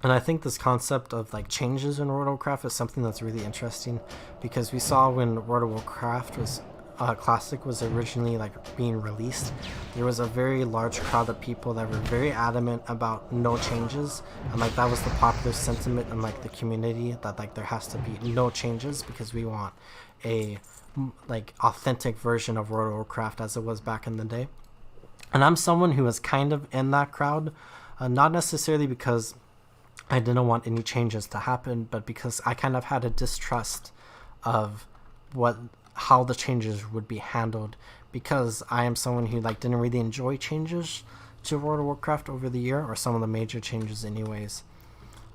And I think this concept of like changes in World of Warcraft is something that's really interesting, because we saw when World of Warcraft was Classic was originally like being released, there was a very large crowd of people that were very adamant about no changes, and like that was the popular sentiment in like the community, that like there has to be no changes because we want a like authentic version of World of Warcraft as it was back in the day. And I'm someone who was kind of in that crowd, not necessarily because I didn't want any changes to happen, but because I kind of had a distrust of how the changes would be handled, because I am someone who like didn't really enjoy changes to World of Warcraft over the year, or some of the major changes anyways.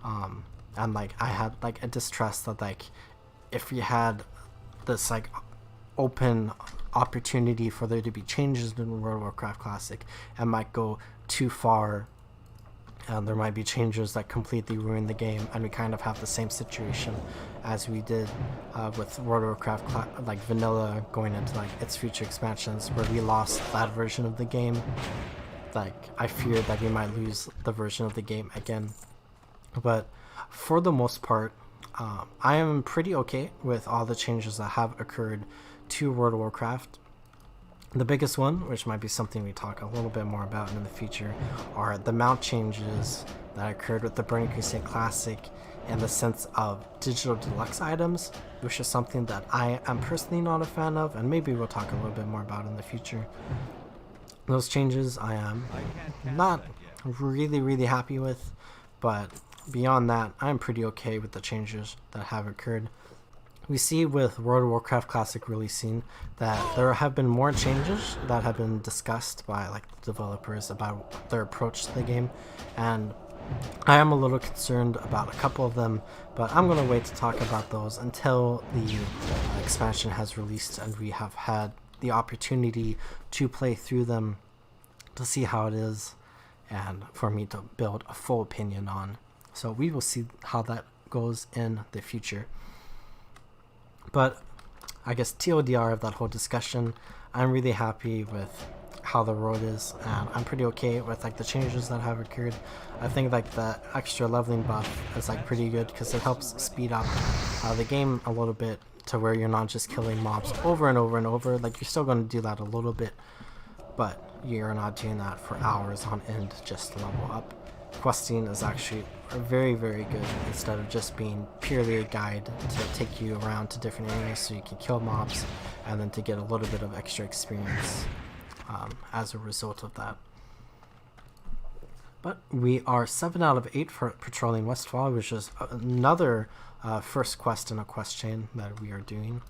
And like I had like a distrust that like if you had this like open opportunity for there to be changes in World of Warcraft Classic, it might go too far, and there might be changes that completely ruin the game, and we kind of have the same situation as we did with World of Warcraft like vanilla going into like its future expansions, where we lost that version of the game. Like I feared that we might lose the version of the game again. But for the most part, I am pretty okay with all the changes that have occurred to World of Warcraft. The biggest one, which might be something we talk a little bit more about in the future, are the mount changes that occurred with the Burning Crusade Classic in the sense of digital deluxe items, which is something that I am personally not a fan of, and maybe we'll talk a little bit more about in the future. Those changes I am not really happy with, but beyond that, I'm pretty okay with the changes that have occurred. We see with World of Warcraft Classic releasing that there have been more changes that have been discussed by like the developers about their approach to the game, and I am a little concerned about a couple of them, but I'm going to wait to talk about those until the expansion has released and we have had the opportunity to play through them to see how it is and for me to build a full opinion on. So we will see how that goes in the future. But I guess TLDR of that whole discussion, I'm really happy with how the road is, and I'm pretty okay with like the changes that have occurred. I think like the extra leveling buff is like pretty good because it helps speed up the game a little bit to where you're not just killing mobs over and over and over. Like you're still going to do that a little bit, but you're not doing that for hours on end just to level up. Questing is actually very, very good instead of just being purely a guide to take you around to different areas so you can kill mobs and then to get a little bit of extra experience as a result of that. But we are 7 out of 8 for patrolling Westfall, which is another first quest in a quest chain that we are doing.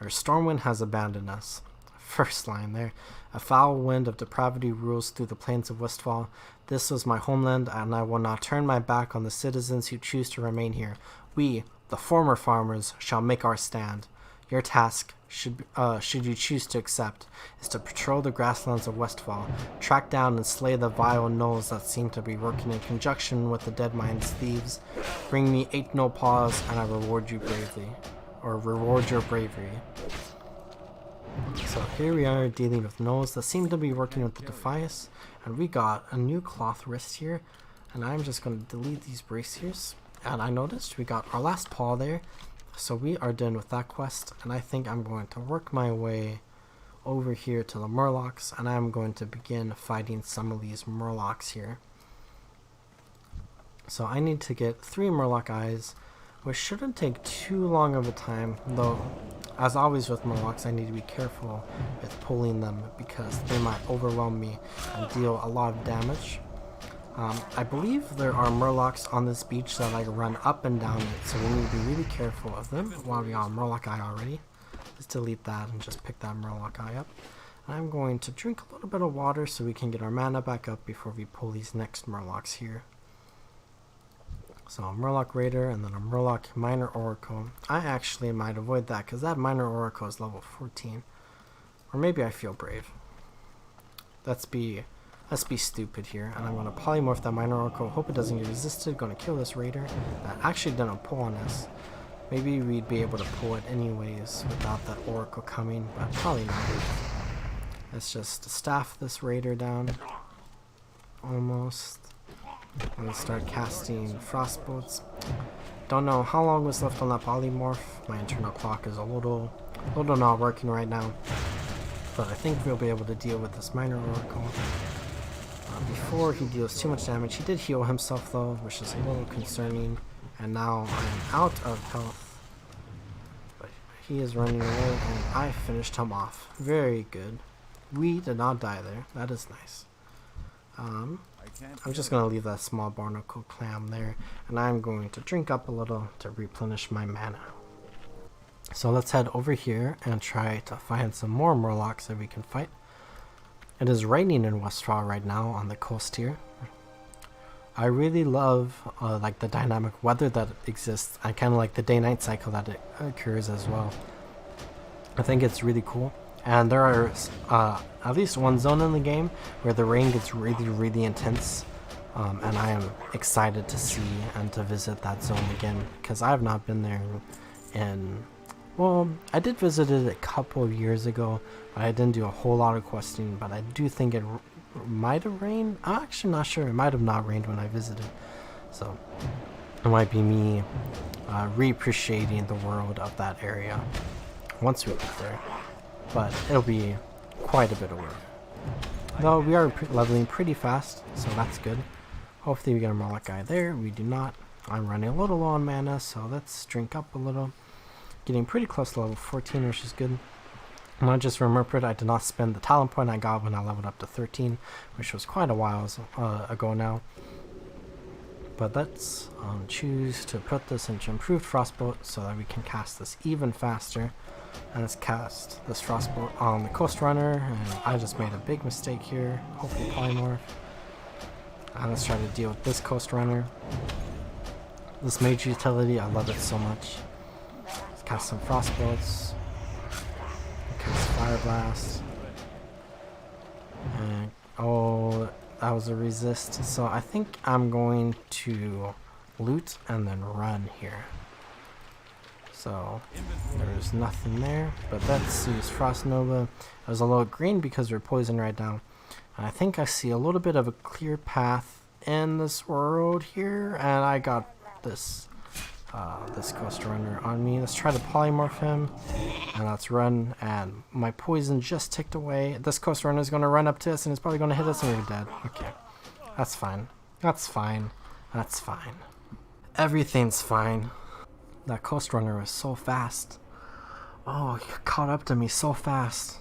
Our Stormwind has abandoned us. First line there. A foul wind of depravity rules through the plains of Westfall. This was my homeland, and I will not turn my back on the citizens who choose to remain here. We, the former farmers, shall make our stand. Your task, should you choose to accept, is to patrol the grasslands of Westfall, track down and slay the vile gnolls that seem to be working in conjunction with the Deadmind's thieves. Bring me 8 no paws, and I reward you bravely, or reward your bravery. So here we are dealing with gnolls that seem to be working with the Defias, and we got a new cloth wrist here, and I'm just going to delete these braziers. And I noticed we got our last paw there, so we are done with that quest, and I think I'm going to work my way over here to the Murlocs, and I'm going to begin fighting some of these Murlocs here. So I need to get 3 Murloc eyes, which shouldn't take too long of a time, though as always with Murlocs I need to be careful with pulling them because they might overwhelm me and deal a lot of damage. I believe there are Murlocs on this beach that like run up and down it, so we need to be really careful of them. While we got a Murloc eye already, let's delete that and just pick that Murloc eye up. And I'm going to drink a little bit of water so we can get our mana back up before we pull these next Murlocs here. So a Murloc Raider and then a Murloc Minor Oracle. I actually might avoid that because that Minor Oracle is level 14. Or maybe I feel brave. Let's be stupid here, and I'm going to polymorph that Minor Oracle. Hope it doesn't get resisted. Going to kill this Raider. That actually didn't pull on us. Maybe we'd be able to pull it anyways without that Oracle coming, but probably not. Let's just staff this Raider down. Almost. I'm going to start casting Frostbolts. Don't know how long was left on that polymorph. My internal clock is a little not working right now. But I think we'll be able to deal with this Minor Oracle. Before he deals too much damage, he did heal himself though, which is a little concerning. And now I'm out of health. But he is running away, and I finished him off. Very good. We did not die there. That is nice. I'm just going to leave that small barnacle clam there, and I'm going to drink up a little to replenish my mana. So let's head over here and try to find some more Murlocs that we can fight. It is raining in Westfall right now on the coast here. I really love like the dynamic weather that exists. I kind of like the day-night cycle that it occurs as well. I think it's really cool. And there are at least one zone in the game where the rain gets really intense, and I am excited to see and to visit that zone again because I have not been there in, well, I did visit it a couple of years ago, but I didn't do a whole lot of questing, but I do think it might have rained. I'm actually not sure. It might have not rained when I visited, so it might be me reappreciating the world of that area once we get there. But it'll be quite a bit of work. Though we are leveling pretty fast, so that's good. Hopefully we get a Murloc guy there. We do not. I'm running a little low on mana, so let's drink up a little. Getting pretty close to level 14, which is good. And I just remembered I did not spend the talent point I got when I leveled up to 13, which was quite a while ago now. But let's choose to put this into improved Frostbolt so that we can cast this even faster. And let's cast this Frostbolt on the Coast Runner, and I just made a big mistake here. Hopefully polymorph. And let's try to deal with this Coast Runner. This Mage utility, I love it so much. Let's cast some Frostbolts. Cast Fire Blast. that was a resist. So I think I'm going to loot and then run here. So there's nothing there, but let's use Frost Nova. I was a little green because we're poisoned right now. And I think I see a little bit of a clear path in this world here, and I got this this Ghost Runner on me. Let's try to polymorph him, and let's run. And my poison just ticked away. This Ghost Runner is going to run up to us, and it's probably going to hit us, and we're dead. Okay, that's fine. That's fine. That's fine. Everything's fine. That Coast Runner was so fast. Oh, he caught up to me so fast.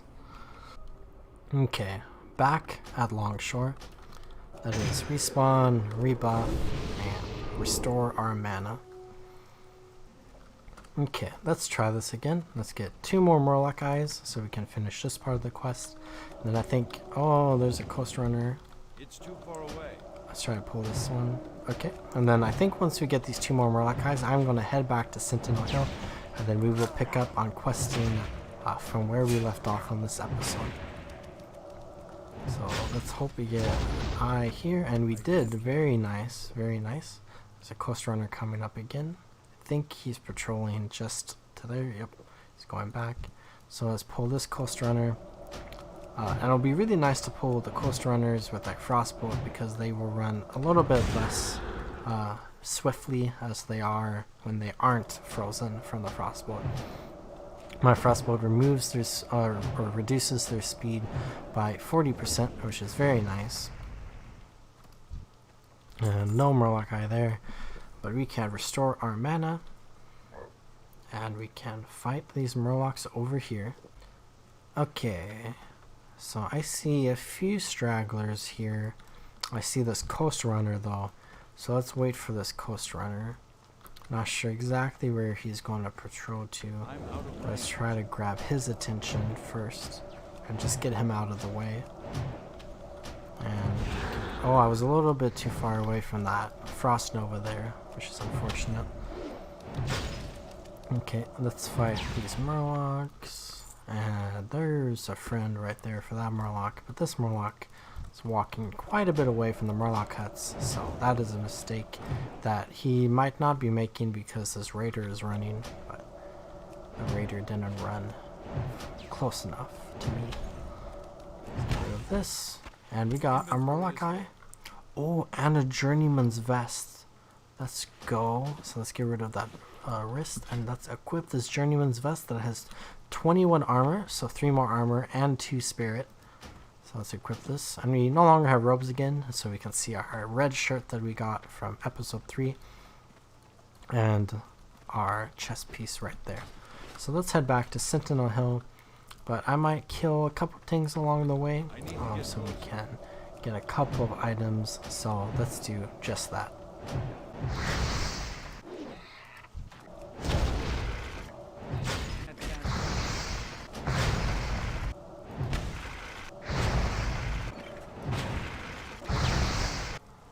Okay, back at Longshore. That is respawn, rebuff, and restore our mana. Okay, let's try this again. Let's get 2 more Murloc eyes so we can finish this part of the quest. And then I think, oh, there's a Coast Runner. It's too far away. Let's try to pull this one. Okay, and then I think once we get these 2 more Murloc eyes, I'm going to head back to Sentinel Hill, and then we will pick up on questing from where we left off on this episode. So let's hope we get an eye here, and we did. Very nice, very nice. There's a Coast Runner coming up again. I think he's patrolling just to there. Yep, he's going back. So let's pull this Coast Runner. And it'll be really nice to pull the Coast Runners with like Frostbolt, because they will run a little bit less swiftly as they are when they aren't frozen from the Frostbolt. My Frostbolt removes their or reduces their speed by 40%, which is very nice. And no Murloc Eye there, but we can restore our mana, and we can fight these Murlocs over here. Okay. So I see a few stragglers here. I see this Coast Runner though. So let's wait for this Coast Runner. Not sure exactly where he's going to patrol to. Let's try to grab his attention first and just get him out of the way. And oh, I was a little bit too far away from that Frost Nova there, which is unfortunate. Okay, let's fight these Murlocs. And there's a friend right there for that Murloc, but this Murloc is walking quite a bit away from the Murloc huts, so that is a mistake that he might not be making because this Raider is running, but the Raider didn't run close enough to me. Let's get rid of this, and we got a Murloc Eye. Oh, and a Journeyman's Vest. Let's go. So let's get rid of that wrist, and let's equip this Journeyman's Vest that has 21 armor, so 3 more armor and 2 spirit. So let's equip this, and we no longer have robes again, so we can see our red shirt that we got from episode 3 and our chest piece right there. So let's head back to Sentinel Hill, but I might kill a couple things along the way so we can get a couple of items, so let's do just that.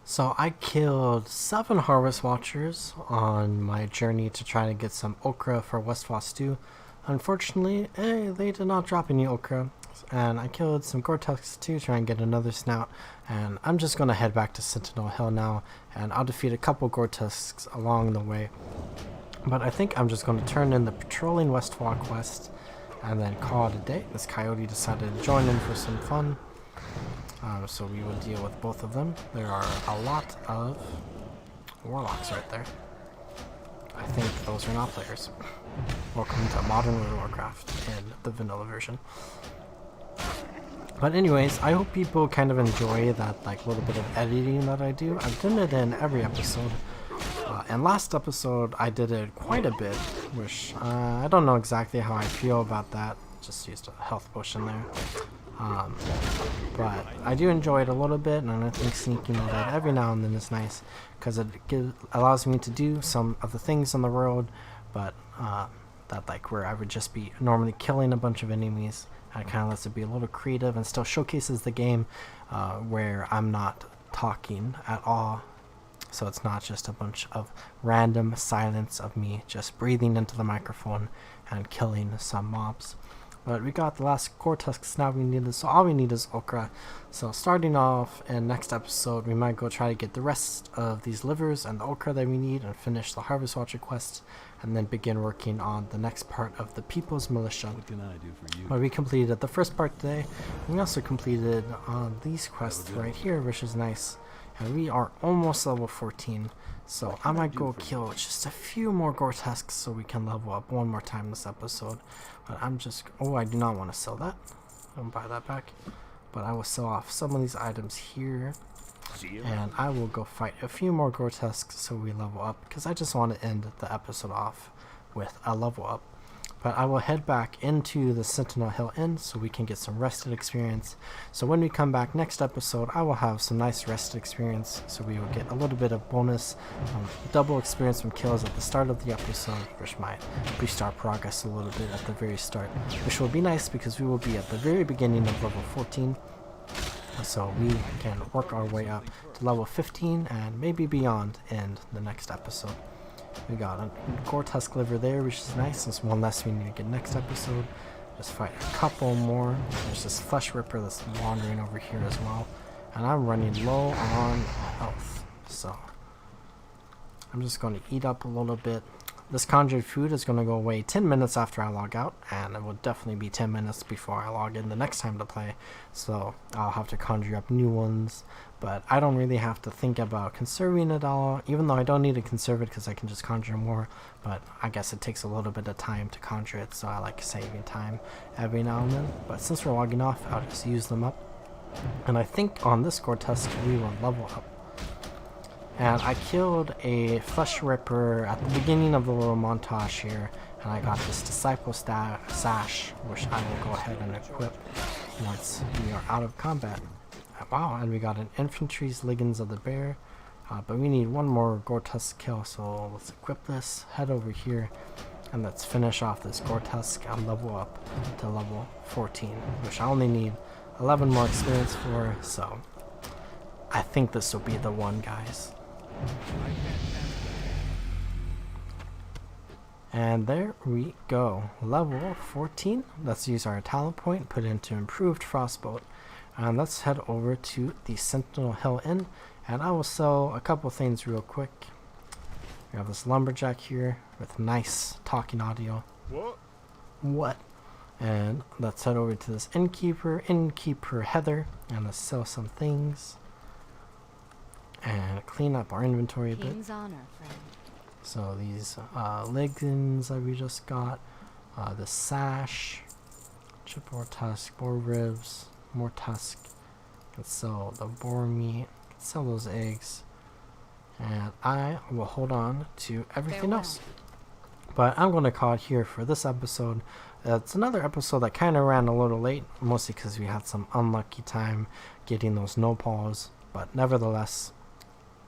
So I killed 7 Harvest Watchers on my journey to try to get some okra for Westfall stew. Unfortunately, they did not drop any okra, and I killed some Gore-Tex to try and get another snout, and I'm just going to head back to Sentinel Hill now, and I'll defeat a couple Gore-Tex along the way. But I think I'm just going to turn in the Patrolling Westfall quest and then call it a day. This coyote decided to join in for some fun. So we will deal with both of them. There are a lot of warlocks right there. I think those are not players. Welcome to modern World of Warcraft in the vanilla version. But anyways, I hope people kind of enjoy that like little bit of editing that I do. I've done it in every episode. And last episode I did it quite a bit, which I don't know exactly how I feel about that. Just used a health potion there. But I do enjoy it a little bit, and I think sneaking it out every now and then is nice, because it allows me to do some of the things on the road, but that like where I would just be normally killing a bunch of enemies, and it kind of lets it be a little creative and still showcases the game where I'm not talking at all. So it's not just a bunch of random silence of me just breathing into the microphone and killing some mobs. But we got the last core tusks now we need, so all we need is okra. So starting off in next episode, we might go try to get the rest of these livers and the okra that we need and finish the Harvest Watcher quest, and then begin working on the next part of the People's Militia. What can I do for you? But we completed the first part today. We also completed these quests right here, which is nice. And we are almost level 14. So I might go kill just a few more gore tusks so we can level up one more time this episode. But I'm just... Oh, I do not want to sell that. I don't buy that back. But I will sell off some of these items here. And I will go fight a few more gore tusks so we level up. Because I just want to end the episode off with a level up. But I will head back into the Sentinel Hill Inn so we can get some rested experience. So when we come back next episode, I will have some nice rested experience. So we will get a little bit of bonus double experience from kills at the start of the episode, which might boost our progress a little bit at the very start. Which will be nice because we will be at the very beginning of level 14. So we can work our way up to level 15 and maybe beyond in the next episode. We got a core tusk liver there, which is nice. There's one less we need to get next episode. Just fight a couple more. There's this flesh ripper that's wandering over here as well. And I'm running low on health. So I'm just going to eat up a little bit. This conjured food is going to go away 10 minutes after I log out, and it will definitely be 10 minutes before I log in the next time to play, so I'll have to conjure up new ones, but I don't really have to think about conserving it all, even though I don't need to conserve it because I can just conjure more, but I guess it takes a little bit of time to conjure it, so I like saving time every now and then. But since we're logging off, I'll just use them up, and I think on this core tusk we will level up. And I killed a flesh ripper at the beginning of the little montage here, and I got this disciple sash, which I will go ahead and equip once we are out of combat. Wow, and we got an infantry's ligands of the bear, but we need one more gore tusk kill, so let's equip this, head over here, and let's finish off this gore tusk and level up to level 14, which I only need 11 more experience for, so I think this will be the one, guys. And there we go, level 14. Let's use our talent point, put it into improved frostbolt, and let's head over to the Sentinel Hill Inn, and I will sell a couple things real quick. We have this lumberjack here with nice talking audio. What? And let's head over to this innkeeper Heather, and let's sell some things and clean up our inventory a bit. So these leggings that we just got, the sash, chipboard tusk, boar ribs, more tusk. Let's sell the boar meat, sell those eggs, and I will hold on to everything else. But I'm going to call it here for this episode. It's another episode that kind of ran a little late, mostly because we had some unlucky time getting those nopals, but nevertheless,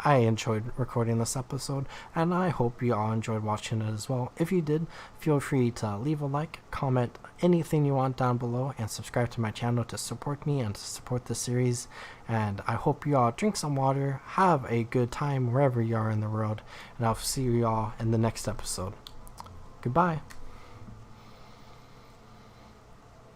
I enjoyed recording this episode, and I hope you all enjoyed watching it as well. If you did, feel free to leave a like, comment anything you want down below, and subscribe to my channel to support me and to support the series. And I hope you all drink some water, have a good time wherever you are in the world, and I'll see you all in the next episode. Goodbye.